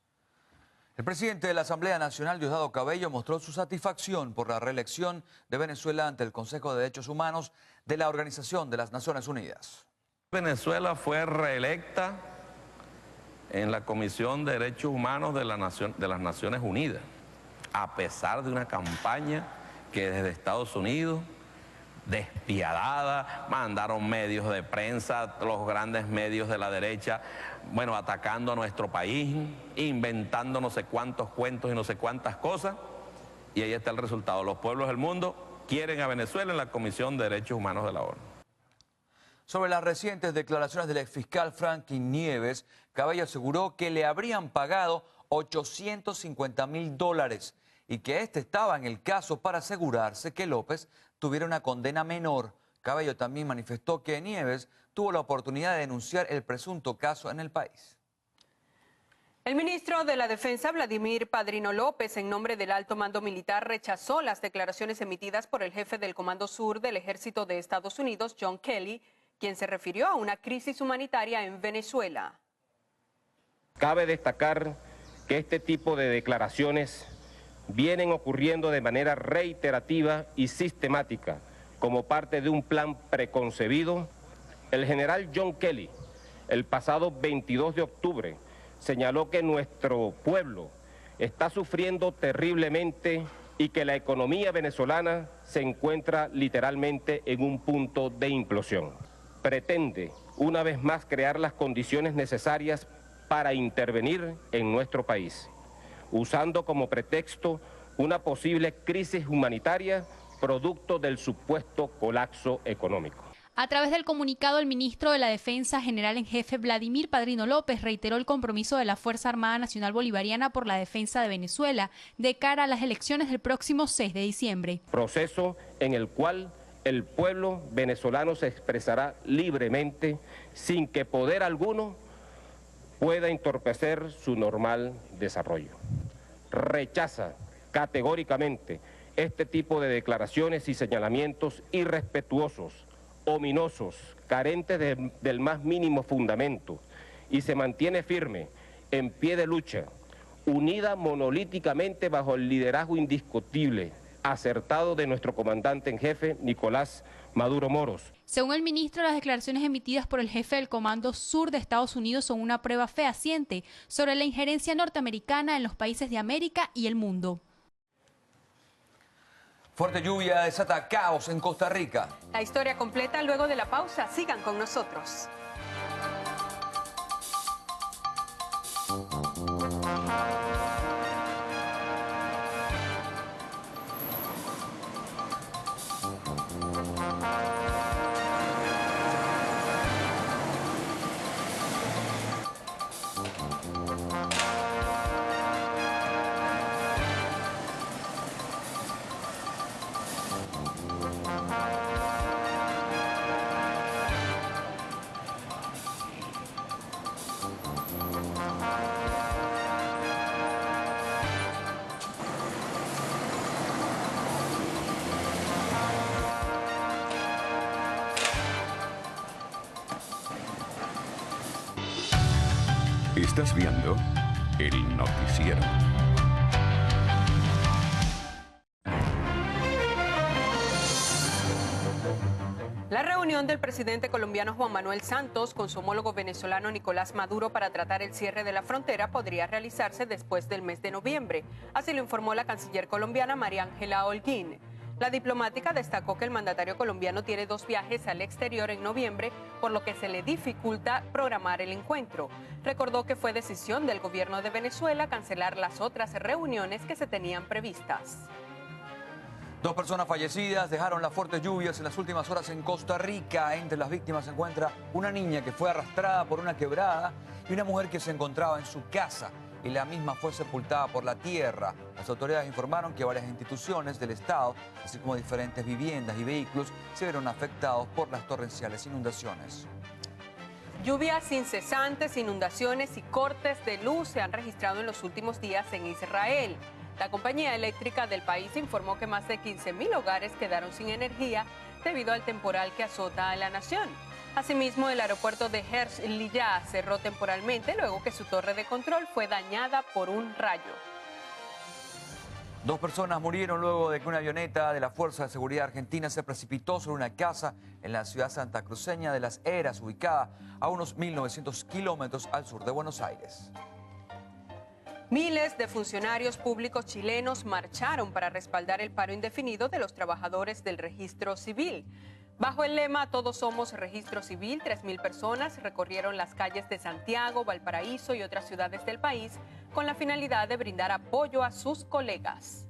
El presidente de la Asamblea Nacional, Diosdado Cabello, mostró su satisfacción por la reelección de Venezuela ante el Consejo de Derechos Humanos de la Organización de las Naciones Unidas. Venezuela fue reelecta en la Comisión de Derechos Humanos de las Naciones Unidas, a pesar de una campaña que desde Estados Unidos, despiadada, mandaron medios de prensa, los grandes medios de la derecha, bueno, atacando a nuestro país, inventando no sé cuántos cuentos y no sé cuántas cosas, y ahí está el resultado. Los pueblos del mundo quieren a Venezuela en la Comisión de Derechos Humanos de la ONU. Sobre las recientes declaraciones del exfiscal Franklin Nieves, Cabello aseguró que le habrían pagado $850.000 y que este estaba en el caso para asegurarse que López tuviera una condena menor. Cabello también manifestó que Nieves tuvo la oportunidad de denunciar el presunto caso en el país. El ministro de la Defensa, Vladimir Padrino López, en nombre del alto mando militar, rechazó las declaraciones emitidas por el jefe del Comando Sur del Ejército de Estados Unidos, John Kelly, quien se refirió a una crisis humanitaria en Venezuela. Cabe destacar que este tipo de declaraciones vienen ocurriendo de manera reiterativa y sistemática como parte de un plan preconcebido. El general John Kelly, el pasado 22 de octubre, señaló que nuestro pueblo está sufriendo terriblemente y que la economía venezolana se encuentra literalmente en un punto de implosión. Pretende, una vez más, crear las condiciones necesarias para intervenir en nuestro país, usando como pretexto una posible crisis humanitaria producto del supuesto colapso económico. A través del comunicado, el ministro de la Defensa, general en jefe Vladimir Padrino López, reiteró el compromiso de la Fuerza Armada Nacional Bolivariana por la defensa de Venezuela de cara a las elecciones del próximo 6 de diciembre. Proceso en el cual el pueblo venezolano se expresará libremente sin que poder alguno pueda entorpecer su normal desarrollo. rechaza categóricamente este tipo de declaraciones y señalamientos irrespetuosos, ominosos, carentes del más mínimo fundamento, y se mantiene firme, en pie de lucha, unida monolíticamente bajo el liderazgo indiscutible, acertado de nuestro comandante en jefe, Nicolás Maduro Moros. Según el ministro, las declaraciones emitidas por el jefe del Comando Sur de Estados Unidos son una prueba fehaciente sobre la injerencia norteamericana en los países de América y el mundo. Fuerte lluvia desata caos en Costa Rica. La historia completa luego de la pausa. Sigan con nosotros. Estás viendo el noticiero. La reunión del presidente colombiano Juan Manuel Santos con su homólogo venezolano Nicolás Maduro para tratar el cierre de la frontera podría realizarse después del mes de noviembre. Así lo informó la canciller colombiana María Ángela Holguín. La diplomática destacó que el mandatario colombiano tiene 2 viajes al exterior en noviembre, por lo que se le dificulta programar el encuentro. Recordó que fue decisión del gobierno de Venezuela cancelar las otras reuniones que se tenían previstas. 2 personas fallecidas dejaron las fuertes lluvias en las últimas horas en Costa Rica. Entre las víctimas se encuentra una niña que fue arrastrada por una quebrada y una mujer que se encontraba en su casa y la misma fue sepultada por la tierra. Las autoridades informaron que varias instituciones del Estado, así como diferentes viviendas y vehículos, se vieron afectados por las torrenciales inundaciones. Lluvias incesantes, inundaciones y cortes de luz se han registrado en los últimos días en Israel. La compañía eléctrica del país informó que más de 15.000 hogares quedaron sin energía debido al temporal que azota a la nación. Asimismo, el aeropuerto de Herzliya cerró temporalmente luego que su torre de control fue dañada por un rayo. 2 personas murieron luego de que una avioneta de la Fuerza de Seguridad Argentina se precipitó sobre una casa en la ciudad santacruceña de Las Heras, ubicada a unos 1.900 kilómetros al sur de Buenos Aires. Miles de funcionarios públicos chilenos marcharon para respaldar el paro indefinido de los trabajadores del registro civil. Bajo el lema Todos somos registro civil, 3.000 personas recorrieron las calles de Santiago, Valparaíso y otras ciudades del país con la finalidad de brindar apoyo a sus colegas.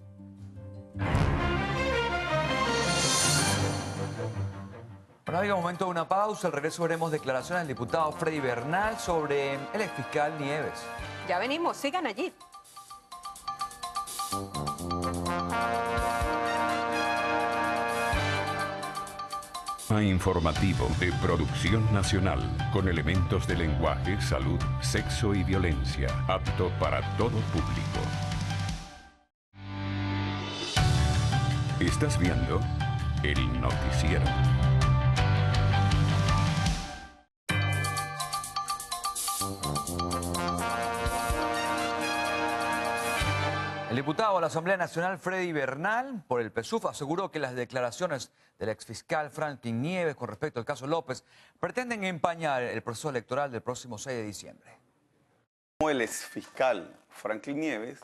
Bueno, amigo, momento de una pausa. Al regreso veremos declaraciones del diputado Freddy Bernal sobre el exfiscal Nieves. Ya venimos, sigan allí. Informativo de Producción Nacional, con elementos de lenguaje, salud, sexo y violencia, apto para todo público. Estás viendo el noticiero. El diputado de la Asamblea Nacional, Freddy Bernal, por el PSUV, aseguró que las declaraciones del exfiscal Franklin Nieves con respecto al caso López pretenden empañar el proceso electoral del próximo 6 de diciembre. El exfiscal Franklin Nieves,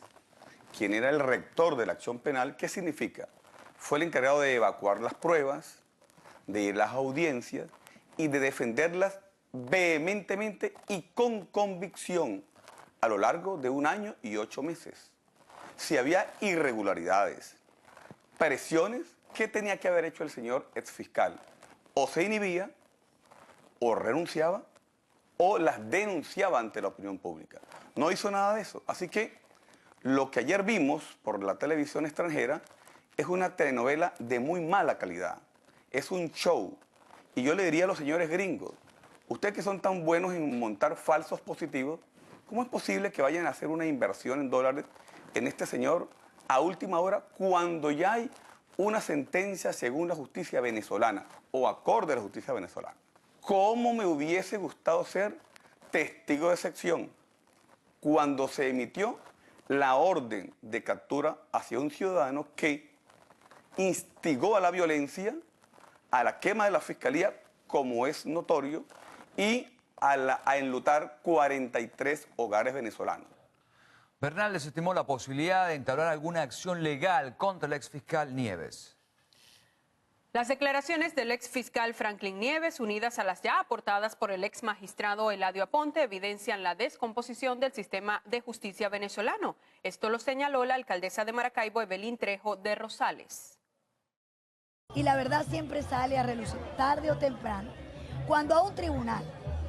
quien era el rector de la acción penal, ¿qué significa? Fue el encargado de evacuar las pruebas, de ir a las audiencias y de defenderlas vehementemente y con convicción a lo largo de 1 año y 8 meses. Si había irregularidades, presiones, ¿qué tenía que haber hecho el señor exfiscal? O se inhibía, o renunciaba, o las denunciaba ante la opinión pública. No hizo nada de eso. Así que lo que ayer vimos por la televisión extranjera es una telenovela de muy mala calidad. Es un show. Y yo le diría a los señores gringos, ustedes que son tan buenos en montar falsos positivos, ¿cómo es posible que vayan a hacer una inversión en dólares en este señor a última hora cuando ya hay una sentencia según la justicia venezolana o acorde a la justicia venezolana. ¿Cómo me hubiese gustado ser testigo de excepción cuando se emitió la orden de captura hacia un ciudadano que instigó a la violencia, a la quema de la fiscalía, como es notorio, y a enlutar 43 hogares venezolanos? Bernal desestimó la posibilidad de entablar alguna acción legal contra el exfiscal Nieves. Las declaraciones del exfiscal Franklin Nieves, unidas a las ya aportadas por el ex magistrado Eladio Aponte, evidencian la descomposición del sistema de justicia venezolano. Esto lo señaló la alcaldesa de Maracaibo, Evelyn Trejo de Rosales. Y la verdad siempre sale a relucir, tarde o temprano. Cuando a un tribunal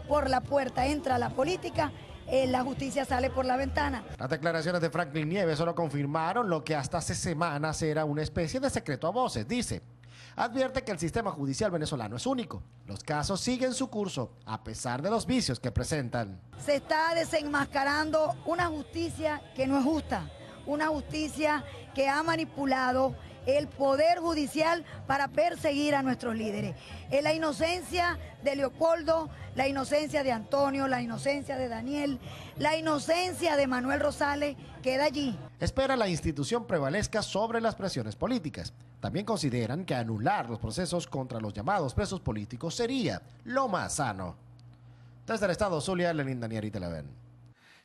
por la puerta entra la política, la justicia sale por la ventana. Las declaraciones de Franklin Nieves solo confirmaron lo que hasta hace semanas era una especie de secreto a voces. Dice, advierte que el sistema judicial venezolano es único. Los casos siguen su curso, a pesar de los vicios que presentan. Se está desenmascarando una justicia que no es justa, una justicia que ha manipulado el poder judicial para perseguir a nuestros líderes. La inocencia de Leopoldo, la inocencia de Antonio, la inocencia de Daniel, la inocencia de Manuel Rosales queda allí. Espera la institución prevalezca sobre las presiones políticas. También consideran que anular los procesos contra los llamados presos políticos sería lo más sano. Desde el estado Zulia, Lenín Daniel, Televen.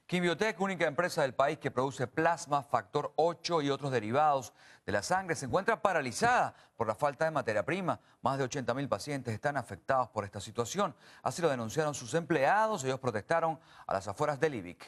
Quimbiotec, única empresa del país que produce plasma, factor 8 y otros derivados de la sangre, se encuentra paralizada por la falta de materia prima. Más de 80.000 pacientes están afectados por esta situación. Así lo denunciaron sus empleados. Ellos protestaron a las afueras del IBIC.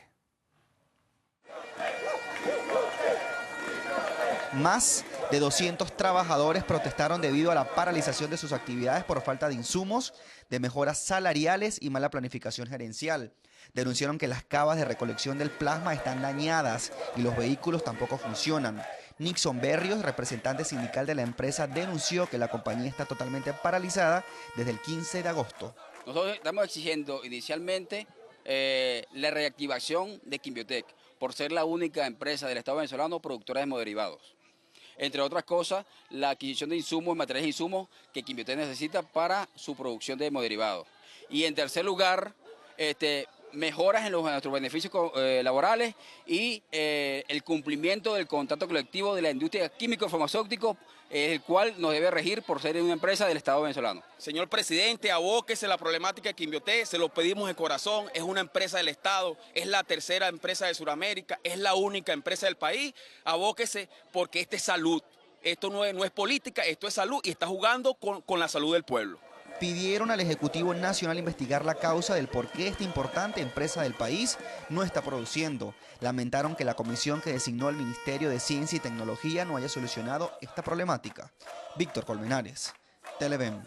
Más de 200 trabajadores protestaron debido a la paralización de sus actividades por falta de insumos, de mejoras salariales y mala planificación gerencial. Denunciaron que las cavas de recolección del plasma están dañadas y los vehículos tampoco funcionan. Nixon Berrios, representante sindical de la empresa, denunció que la compañía está totalmente paralizada desde el 15 de agosto. Nosotros estamos exigiendo inicialmente la reactivación de Quimbiotec por ser la única empresa del Estado venezolano productora de hemoderivados. Entre otras cosas, la adquisición de insumos y materiales de insumos que Quimbiotec necesita para su producción de hemoderivados. Y en tercer lugar, mejoras en nuestros beneficios laborales y el cumplimiento del contrato colectivo de la industria químico-farmacéutico, el cual nos debe regir por ser una empresa del Estado venezolano. Señor presidente, abóquese la problemática de Quimbiotec, se lo pedimos de corazón, es una empresa del Estado, es la tercera empresa de Sudamérica, es la única empresa del país, abóquese porque esta es salud, esto no es política, esto es salud y está jugando con la salud del pueblo. Pidieron al Ejecutivo Nacional investigar la causa del por qué esta importante empresa del país no está produciendo. Lamentaron que la comisión que designó el Ministerio de Ciencia y Tecnología no haya solucionado esta problemática. Víctor Colmenares, Televen.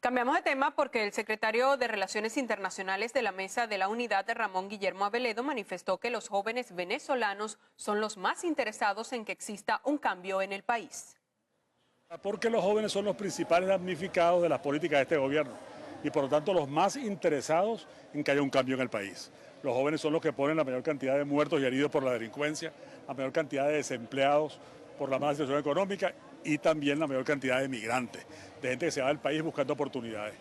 Cambiamos de tema porque el secretario de Relaciones Internacionales de la Mesa de la Unidad, Ramón Guillermo Aveledo, manifestó que los jóvenes venezolanos son los más interesados en que exista un cambio en el país. Porque los jóvenes son los principales damnificados de las políticas de este gobierno y por lo tanto los más interesados en que haya un cambio en el país. Los jóvenes son los que ponen la mayor cantidad de muertos y heridos por la delincuencia, la mayor cantidad de desempleados por la mala situación económica y también la mayor cantidad de migrantes, de gente que se va del país buscando oportunidades.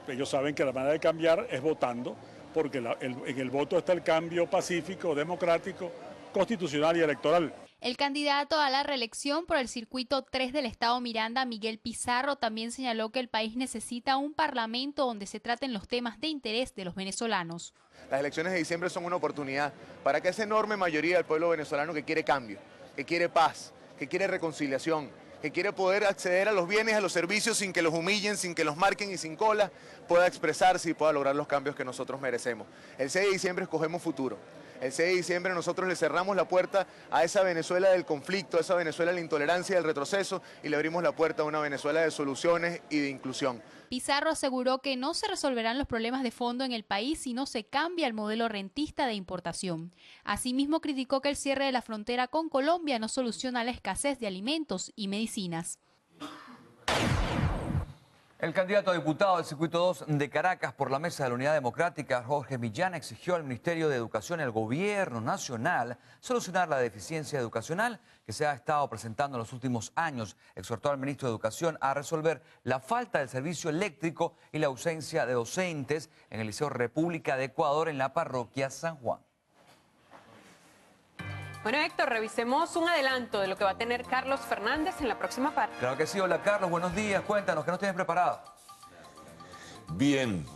Ellos saben que la manera de cambiar es votando, porque en el voto está el cambio pacífico, democrático, constitucional y electoral. El candidato a la reelección por el circuito 3 del estado Miranda, Miguel Pizarro, también señaló que el país necesita un parlamento donde se traten los temas de interés de los venezolanos. Las elecciones de diciembre son una oportunidad para que esa enorme mayoría del pueblo venezolano que quiere cambio, que quiere paz, que quiere reconciliación, que quiere poder acceder a los bienes, a los servicios sin que los humillen, sin que los marquen y sin cola, pueda expresarse y pueda lograr los cambios que nosotros merecemos. El 6 de diciembre escogemos futuro. El 6 de diciembre nosotros le cerramos la puerta a esa Venezuela del conflicto, a esa Venezuela de la intolerancia y del retroceso y le abrimos la puerta a una Venezuela de soluciones y de inclusión. Pizarro aseguró que no se resolverán los problemas de fondo en el país si no se cambia el modelo rentista de importación. Asimismo, criticó que el cierre de la frontera con Colombia no soluciona la escasez de alimentos y medicinas. El candidato a diputado del Circuito 2 de Caracas por la Mesa de la Unidad Democrática, Jorge Millán, exigió al Ministerio de Educación y al Gobierno Nacional solucionar la deficiencia educacional que se ha estado presentando en los últimos años. Exhortó al ministro de Educación a resolver la falta del servicio eléctrico y la ausencia de docentes en el Liceo República de Ecuador en la parroquia San Juan. Bueno, Héctor, revisemos un adelanto de lo que va a tener Carlos Fernández en la próxima parte. Claro que sí. Hola, Carlos. Buenos días. Cuéntanos, ¿qué nos tienes preparado? Bien.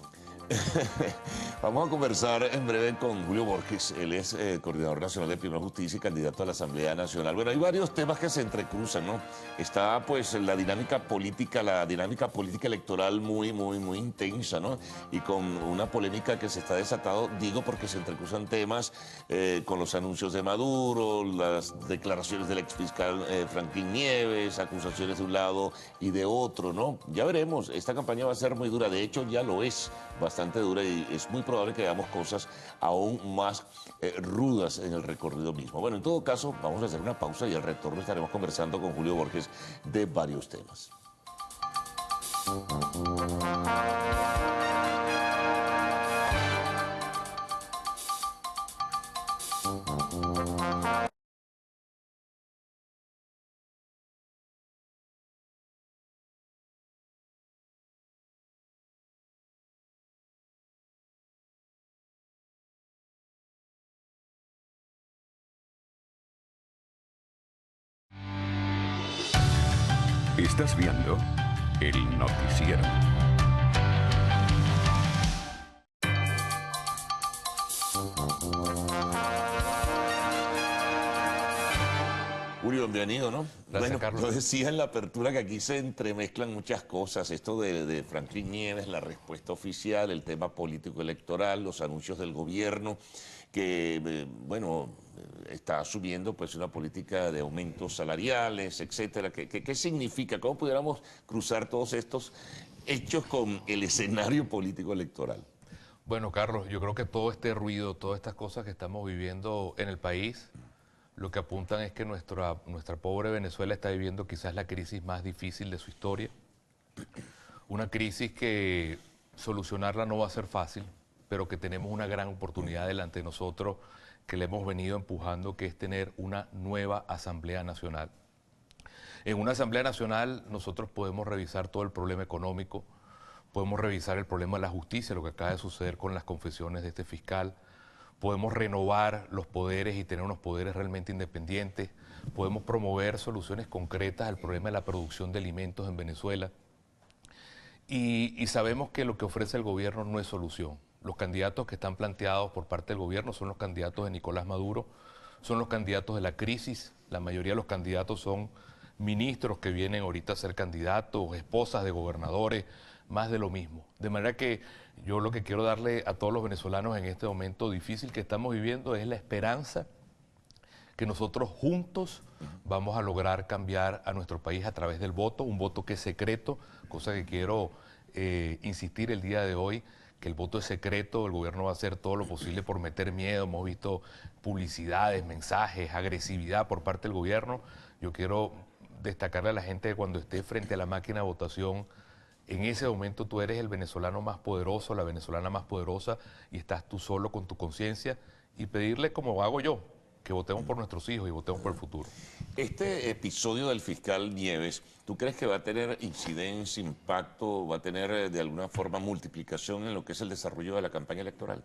Vamos a conversar en breve con Julio Borges. Él es coordinador nacional de Primera Justicia y candidato a la Asamblea Nacional. Bueno, hay varios temas que se entrecruzan, ¿no? Está pues la dinámica política electoral muy intensa, ¿no? Y con una polémica que se está desatado, digo porque se entrecruzan temas con los anuncios de Maduro, las declaraciones del exfiscal Franklin Nieves, acusaciones de un lado y de otro, ¿no? Ya veremos, esta campaña va a ser muy dura, de hecho ya lo es bastante dura y es muy probable que veamos cosas aún más rudas en el recorrido mismo. Bueno, en todo caso, vamos a hacer una pausa y al retorno estaremos conversando con Julio Borges de varios temas. Estás viendo el noticiero. Julio, bienvenido, ¿no? Gracias, bueno, Carlos. Yo decía en la apertura que aquí se entremezclan muchas cosas. Esto de Franklin Nieves, la respuesta oficial, el tema político electoral, los anuncios del gobierno, que, está asumiendo pues una política de aumentos salariales, etcétera. ¿Qué significa? ¿Cómo pudiéramos cruzar todos estos hechos con el escenario político electoral? Bueno, Carlos, yo creo que todo este ruido, todas estas cosas que estamos viviendo en el país, lo que apuntan es que nuestra pobre Venezuela está viviendo quizás la crisis más difícil de su historia. Una crisis que solucionarla no va a ser fácil, pero que tenemos una gran oportunidad delante de nosotros que le hemos venido empujando, que es tener una nueva Asamblea Nacional. En una Asamblea Nacional nosotros podemos revisar todo el problema económico, podemos revisar el problema de la justicia, lo que acaba de suceder con las confesiones de este fiscal, podemos renovar los poderes y tener unos poderes realmente independientes, podemos promover soluciones concretas al problema de la producción de alimentos en Venezuela y sabemos que lo que ofrece el gobierno no es solución. Los candidatos que están planteados por parte del gobierno son los candidatos de Nicolás Maduro, son los candidatos de la crisis, la mayoría de los candidatos son ministros que vienen ahorita a ser candidatos, esposas de gobernadores, más de lo mismo. De manera que yo lo que quiero darle a todos los venezolanos en este momento difícil que estamos viviendo es la esperanza que nosotros juntos vamos a lograr cambiar a nuestro país a través del voto, un voto que es secreto, cosa que quiero insistir el día de hoy, que el voto es secreto, el gobierno va a hacer todo lo posible por meter miedo, hemos visto publicidades, mensajes, agresividad por parte del gobierno. Yo quiero destacarle a la gente que cuando esté frente a la máquina de votación, en ese momento tú eres el venezolano más poderoso, la venezolana más poderosa, y estás tú solo con tu conciencia, y pedirle como hago yo, que votemos por nuestros hijos y votemos por el futuro. Este episodio del fiscal Nieves, ¿tú crees que va a tener incidencia, impacto, va a tener de alguna forma multiplicación en lo que es el desarrollo de la campaña electoral?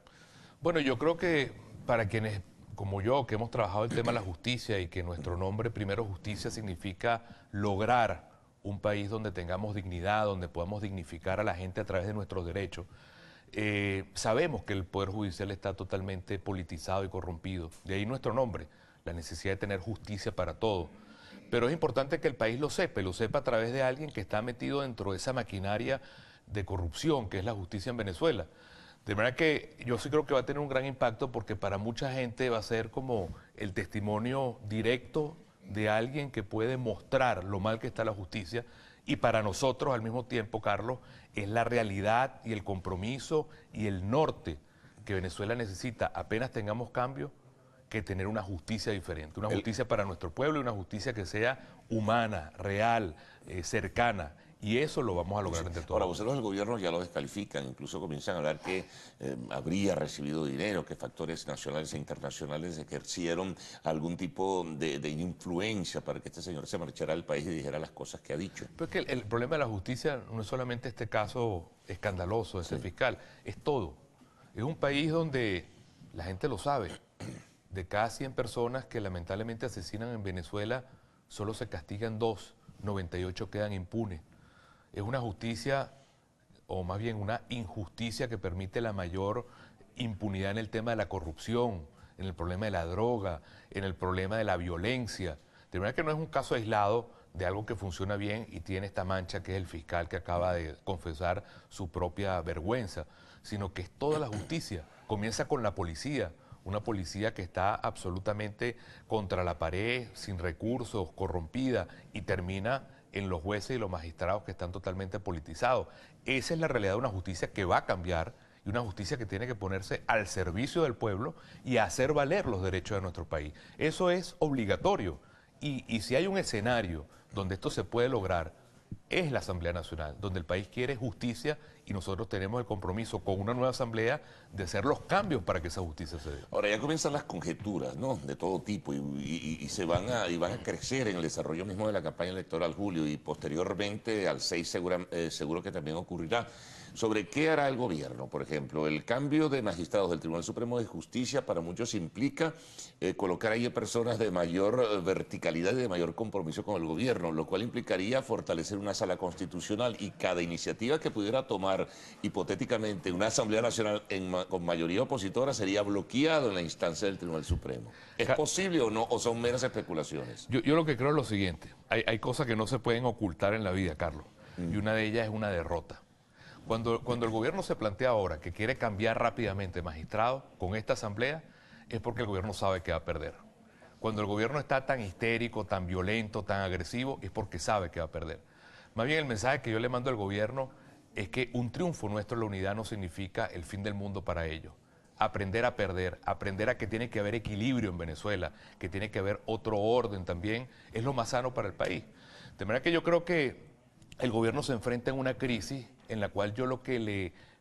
Bueno, yo creo que para quienes como yo, que hemos trabajado el tema de la justicia y que nuestro nombre, Primero Justicia, significa lograr un país donde tengamos dignidad, donde podamos dignificar a la gente a través de nuestros derechos, sabemos que el Poder Judicial está totalmente politizado y corrompido. De ahí nuestro nombre, la necesidad de tener justicia para todos. Pero es importante que el país lo sepa, y lo sepa a través de alguien que está metido dentro de esa maquinaria de corrupción que es la justicia en Venezuela. De manera que yo sí creo que va a tener un gran impacto, porque para mucha gente va a ser como el testimonio directo de alguien que puede mostrar lo mal que está la justicia, y para nosotros al mismo tiempo, Carlos, es la realidad y el compromiso y el norte que Venezuela necesita, apenas tengamos cambio, que tener una justicia diferente, una justicia para nuestro pueblo y una justicia que sea humana, real, cercana. Y eso lo vamos a lograr entre todos. Ahora, voceros del gobierno ya lo descalifican, incluso comienzan a hablar que habría recibido dinero, que factores nacionales e internacionales ejercieron algún tipo de influencia para que este señor se marchara del país y dijera las cosas que ha dicho. Pero es que el problema de la justicia no es solamente este caso escandaloso de ese fiscal, es todo. Es un país donde la gente lo sabe. De cada 100 personas que lamentablemente asesinan en Venezuela, solo se castigan 2, 98 quedan impunes. Es una justicia, o más bien una injusticia que permite la mayor impunidad en el tema de la corrupción, en el problema de la droga, en el problema de la violencia. De manera que no es un caso aislado de algo que funciona bien y tiene esta mancha que es el fiscal que acaba de confesar su propia vergüenza, sino que es toda la justicia. Comienza con la policía, una policía que está absolutamente contra la pared, sin recursos, corrompida, y termina en los jueces y los magistrados que están totalmente politizados. Esa es la realidad de una justicia que va a cambiar y una justicia que tiene que ponerse al servicio del pueblo y hacer valer los derechos de nuestro país. Eso es obligatorio. Y si hay un escenario donde esto se puede lograr, es la Asamblea Nacional, donde el país quiere justicia y nosotros tenemos el compromiso con una nueva Asamblea de hacer los cambios para que esa justicia se dé. Ahora ya comienzan las conjeturas, ¿no?, de todo tipo y van a crecer en el desarrollo mismo de la campaña electoral, Julio, y posteriormente al 6 seguro que también ocurrirá. Sobre qué hará el gobierno, por ejemplo. El cambio de magistrados del Tribunal Supremo de Justicia para muchos implica colocar ahí personas de mayor verticalidad y de mayor compromiso con el gobierno, lo cual implicaría fortalecer una sala constitucional, y cada iniciativa que pudiera tomar hipotéticamente una Asamblea Nacional con mayoría opositora sería bloqueado en la instancia del Tribunal Supremo. ¿Es posible o no, o son meras especulaciones? Yo lo que creo es lo siguiente, hay cosas que no se pueden ocultar en la vida, Carlos, y una de ellas es una derrota. Cuando el gobierno se plantea ahora que quiere cambiar rápidamente magistrados con esta asamblea, es porque el gobierno sabe que va a perder. Cuando el gobierno está tan histérico, tan violento, tan agresivo, es porque sabe que va a perder. Más bien el mensaje que yo le mando al gobierno es que un triunfo nuestro en la unidad no significa el fin del mundo para ellos. Aprender a perder, aprender a que tiene que haber equilibrio en Venezuela, que tiene que haber otro orden también, es lo más sano para el país. De manera que yo creo que el gobierno se enfrenta en una crisis en la cual yo lo que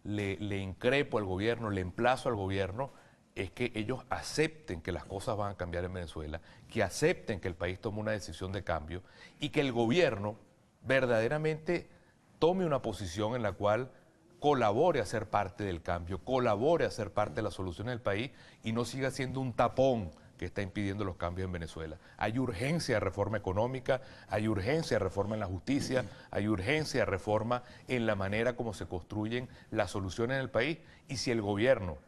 le increpo al gobierno, le emplazo al gobierno, es que ellos acepten que las cosas van a cambiar en Venezuela, que acepten que el país tome una decisión de cambio y que el gobierno verdaderamente tome una posición en la cual colabore a ser parte del cambio, colabore a ser parte de la solución del país y no siga siendo un tapón que está impidiendo los cambios en Venezuela. Hay urgencia de reforma económica, hay urgencia de reforma en la justicia, hay urgencia de reforma en la manera como se construyen las soluciones en el país. Y si el gobierno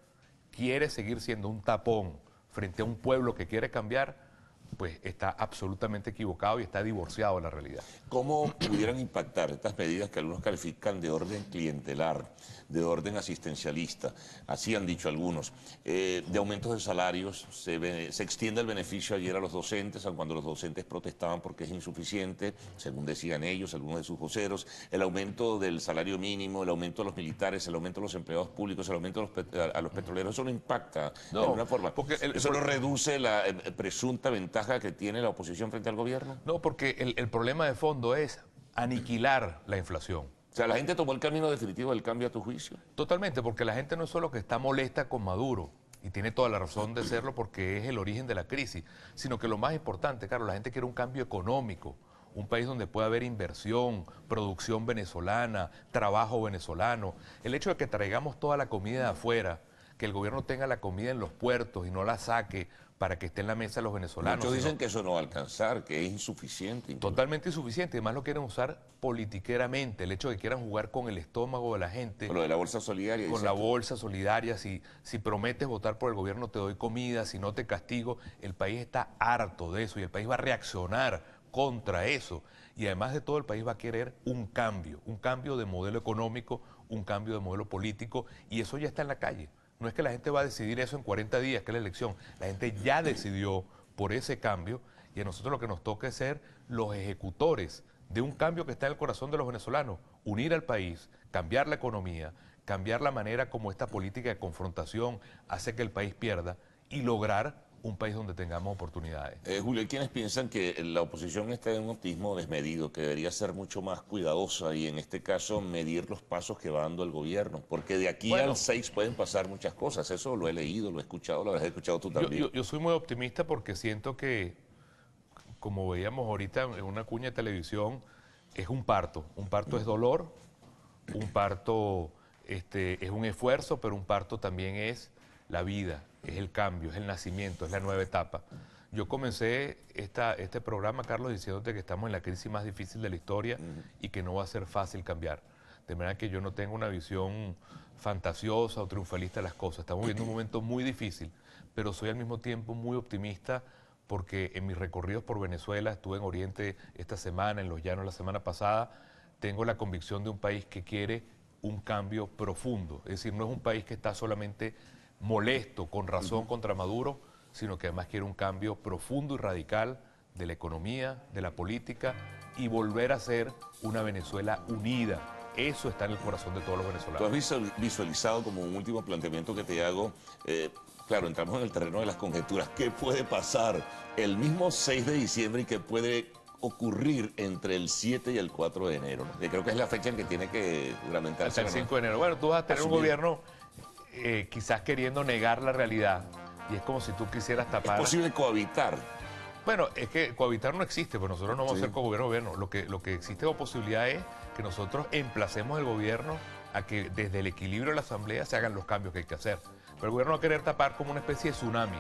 quiere seguir siendo un tapón frente a un pueblo que quiere cambiar, pues está absolutamente equivocado y está divorciado de la realidad. ¿Cómo pudieran impactar estas medidas que algunos califican de orden clientelar, de orden asistencialista? Así han dicho algunos. De aumentos de salarios, se extiende el beneficio ayer a los docentes, aun cuando los docentes protestaban porque es insuficiente, según decían ellos, algunos de sus voceros. El aumento del salario mínimo, el aumento de los militares, el aumento de los empleados públicos, el aumento a los petroleros, eso no impacta de alguna forma. Porque eso no reduce la presunta ventaja que tiene la oposición frente al gobierno. No, porque el problema de fondo es aniquilar la inflación. O sea, ¿la gente tomó el camino definitivo del cambio a tu juicio? Totalmente, porque la gente no es solo que está molesta con Maduro, y tiene toda la razón de serlo porque es el origen de la crisis, sino que lo más importante, Carlos, la gente quiere un cambio económico, un país donde pueda haber inversión, producción venezolana, trabajo venezolano. El hecho de que traigamos toda la comida de afuera, que el gobierno tenga la comida en los puertos y no la saque para que esté en la mesa de los venezolanos. Muchos dicen que eso no va a alcanzar, que es insuficiente. Incluso. Totalmente insuficiente, además lo quieren usar politiqueramente, el hecho de que quieran jugar con el estómago de la gente. Con lo de la bolsa solidaria. Con la bolsa solidaria, si prometes votar por el gobierno te doy comida, si no te castigo. El país está harto de eso y el país va a reaccionar contra eso. Y además de todo el país va a querer un cambio de modelo económico, un cambio de modelo político, y eso ya está en la calle. No es que la gente va a decidir eso en 40 días, que es la elección. La gente ya decidió por ese cambio y a nosotros lo que nos toca es ser los ejecutores de un cambio que está en el corazón de los venezolanos. Unir al país, cambiar la economía, cambiar la manera como esta política de confrontación hace que el país pierda y lograr un país donde tengamos oportunidades. Julio, hay quienes piensan que la oposición está en un optimismo desmedido, que debería ser mucho más cuidadosa y en este caso medir los pasos que va dando el gobierno, porque de aquí al 6 pueden pasar muchas cosas. Eso lo he leído, lo he escuchado, lo habrás escuchado tú también. Yo soy muy optimista porque siento que, como veíamos ahorita en una cuña de televisión, es un parto. Un parto es dolor, un parto es un esfuerzo, pero un parto también es la vida, es el cambio, es el nacimiento, es la nueva etapa. Yo comencé este programa, Carlos, diciéndote que estamos en la crisis más difícil de la historia y que no va a ser fácil cambiar. De manera que yo no tengo una visión fantasiosa o triunfalista de las cosas. Estamos viviendo un momento muy difícil, pero soy al mismo tiempo muy optimista porque en mis recorridos por Venezuela, estuve en Oriente esta semana, en Los Llanos la semana pasada, tengo la convicción de un país que quiere un cambio profundo. Es decir, no es un país que está solamente molesto, con razón, contra Maduro, sino que además quiere un cambio profundo y radical de la economía, de la política y volver a ser una Venezuela unida. Eso está en el corazón de todos los venezolanos. Tú has visualizado como un último planteamiento que te hago, claro, entramos en el terreno de las conjeturas. ¿Qué puede pasar el mismo 6 de diciembre y qué puede ocurrir entre el 7 y el 4 de enero? ¿No? Creo que es la fecha en que tiene que juramentarse. Hasta el 5 de enero. Bueno, tú vas a tener un gobierno quizás queriendo negar la realidad y es como si tú quisieras tapar. ¿Es posible cohabitar? Bueno, es que cohabitar no existe, pues nosotros no vamos a ser gobierno. Lo que existe como posibilidad es que nosotros emplacemos al gobierno a que desde el equilibrio de la Asamblea se hagan los cambios que hay que hacer. Pero el gobierno va a querer tapar como una especie de tsunami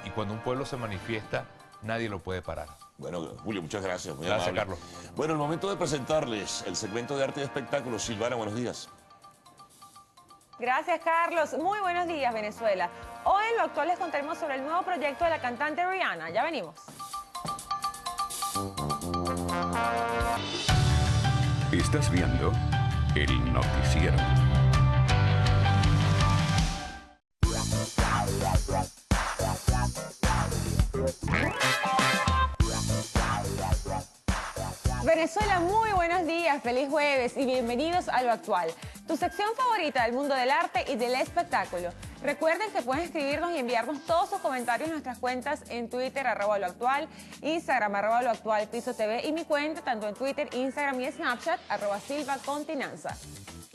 y cuando un pueblo se manifiesta, nadie lo puede parar. Bueno, Julio, muchas gracias. Muy gracias, amable. Carlos. Bueno, el momento de presentarles el segmento de arte y espectáculos. Silvana, buenos días. Gracias, Carlos. Muy buenos días, Venezuela. Hoy en Lo Actual les contaremos sobre el nuevo proyecto de la cantante Rihanna. Ya venimos. Estás viendo el noticiero. Venezuela, muy buenos días, feliz jueves y bienvenidos a Lo Actual, tu sección favorita del mundo del arte y del espectáculo. Recuerden que pueden escribirnos y enviarnos todos sus comentarios en nuestras cuentas en Twitter, @loactual, Instagram, @loactual_TV y mi cuenta tanto en Twitter, Instagram y Snapchat, @silvacontinanza.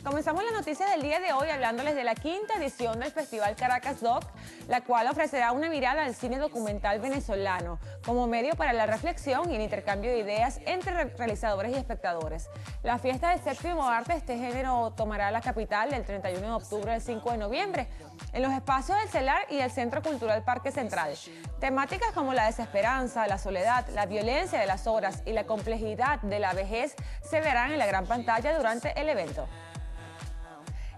Comenzamos las noticias del día de hoy hablándoles de la 5ª edición del Festival Caracas Doc, la cual ofrecerá una mirada al cine documental venezolano como medio para la reflexión y el intercambio de ideas entre realizadores y espectadores. La fiesta del séptimo arte de este género tomará la capital del 31 de octubre al 5 de noviembre en los espacios del CELAR y el Centro Cultural Parque Central. Temáticas como la desesperanza, la soledad, la violencia de las horas y la complejidad de la vejez se verán en la gran pantalla durante el evento.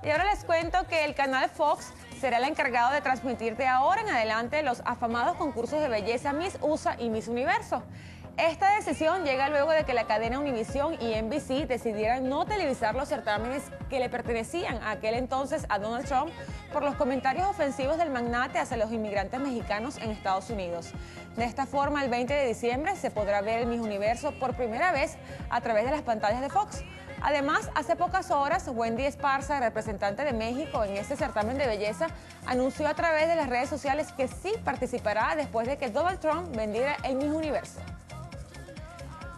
Y ahora les cuento que el canal Fox será el encargado de transmitir de ahora en adelante los afamados concursos de belleza Miss USA y Miss Universo. Esta decisión llega luego de que la cadena Univision y NBC decidieran no televisar los certámenes que le pertenecían a aquel entonces a Donald Trump por los comentarios ofensivos del magnate hacia los inmigrantes mexicanos en Estados Unidos. De esta forma, el 20 de diciembre se podrá ver el Miss Universo por primera vez a través de las pantallas de Fox. Además, hace pocas horas, Wendy Esparza, representante de México en este certamen de belleza, anunció a través de las redes sociales que sí participará después de que Donald Trump vendiera el Miss Universo.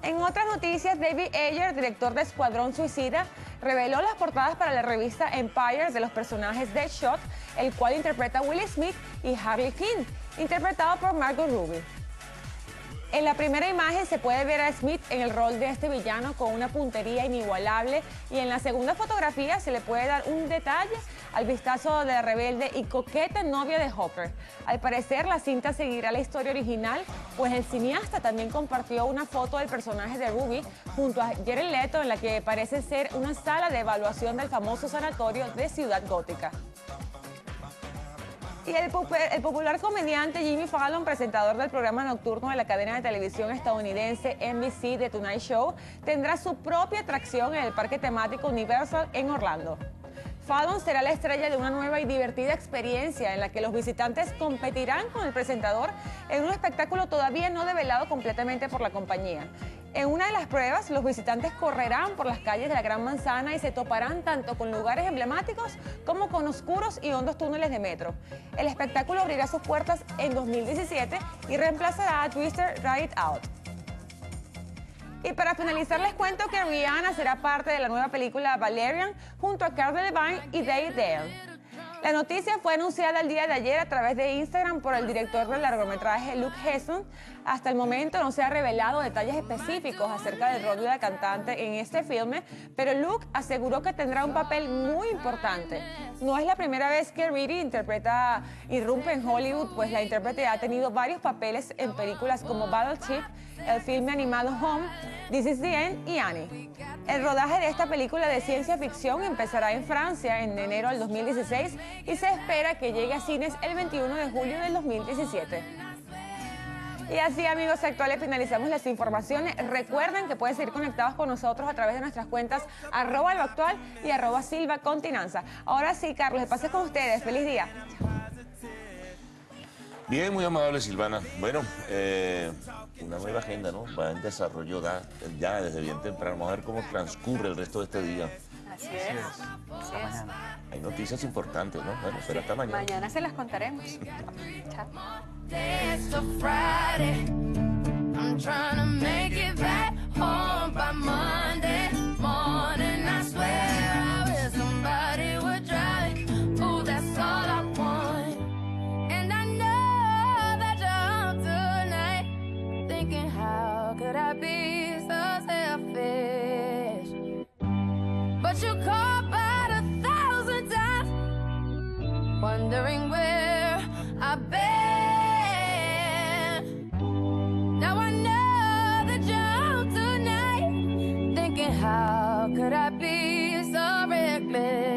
En otras noticias, David Ayer, director de Escuadrón Suicida, reveló las portadas para la revista Empire de los personajes Deadshot, el cual interpreta a Will Smith, y Harley Quinn, interpretado por Margot Robbie. En la primera imagen se puede ver a Smith en el rol de este villano con una puntería inigualable y en la segunda fotografía se le puede dar un detalle al vistazo de la rebelde y coqueta novia de Hopper. Al parecer la cinta seguirá la historia original, pues el cineasta también compartió una foto del personaje de Ruby junto a Jared Leto en la que parece ser una sala de evaluación del famoso sanatorio de Ciudad Gótica. Y el popular comediante Jimmy Fallon, presentador del programa nocturno de la cadena de televisión estadounidense NBC The Tonight Show, tendrá su propia atracción en el parque temático Universal en Orlando. Fallon será la estrella de una nueva y divertida experiencia en la que los visitantes competirán con el presentador en un espectáculo todavía no develado completamente por la compañía. En una de las pruebas, los visitantes correrán por las calles de la Gran Manzana y se toparán tanto con lugares emblemáticos como con oscuros y hondos túneles de metro. El espectáculo abrirá sus puertas en 2017 y reemplazará a Twister Ride It Out. Y para finalizar les cuento que Rihanna será parte de la nueva película Valerian junto a Cara Delevingne y Day Dale. La noticia fue anunciada el día de ayer a través de Instagram por el director del largometraje Luke Heston. Hasta el momento no se ha revelado detalles específicos acerca del rol de la cantante en este filme, pero Luke aseguró que tendrá un papel muy importante. No es la primera vez que Riri irrumpe en Hollywood, pues la intérprete ha tenido varios papeles en películas como Battleship, el filme animado Home, This Is the End y Annie. El rodaje de esta película de ciencia ficción empezará en Francia en enero del 2016 y se espera que llegue a cines el 21 de julio del 2017. Y así, amigos actuales, finalizamos las informaciones. Recuerden que pueden seguir conectados con nosotros a través de nuestras cuentas @loactual y @silvacontinanza. Ahora sí, Carlos, de pases con ustedes. ¡Feliz día! Bien, muy amable, Silvana. Bueno, una nueva agenda, ¿no? Va en desarrollo ya desde bien temprano. Vamos a ver cómo transcurre el resto de este día. Así es. Hasta mañana. Hay noticias importantes, ¿no? Bueno, será hasta mañana. Mañana se las contaremos. Chao. It's a Friday. I'm trying to make it back home by Monday morning. I swear I wish somebody would drive. Oh, that's all I want. And I know that you're up tonight, thinking how could I be so selfish? But you call about 1,000 times, wondering where I've been. Now I know that you're out tonight, thinking how could I be so reckless?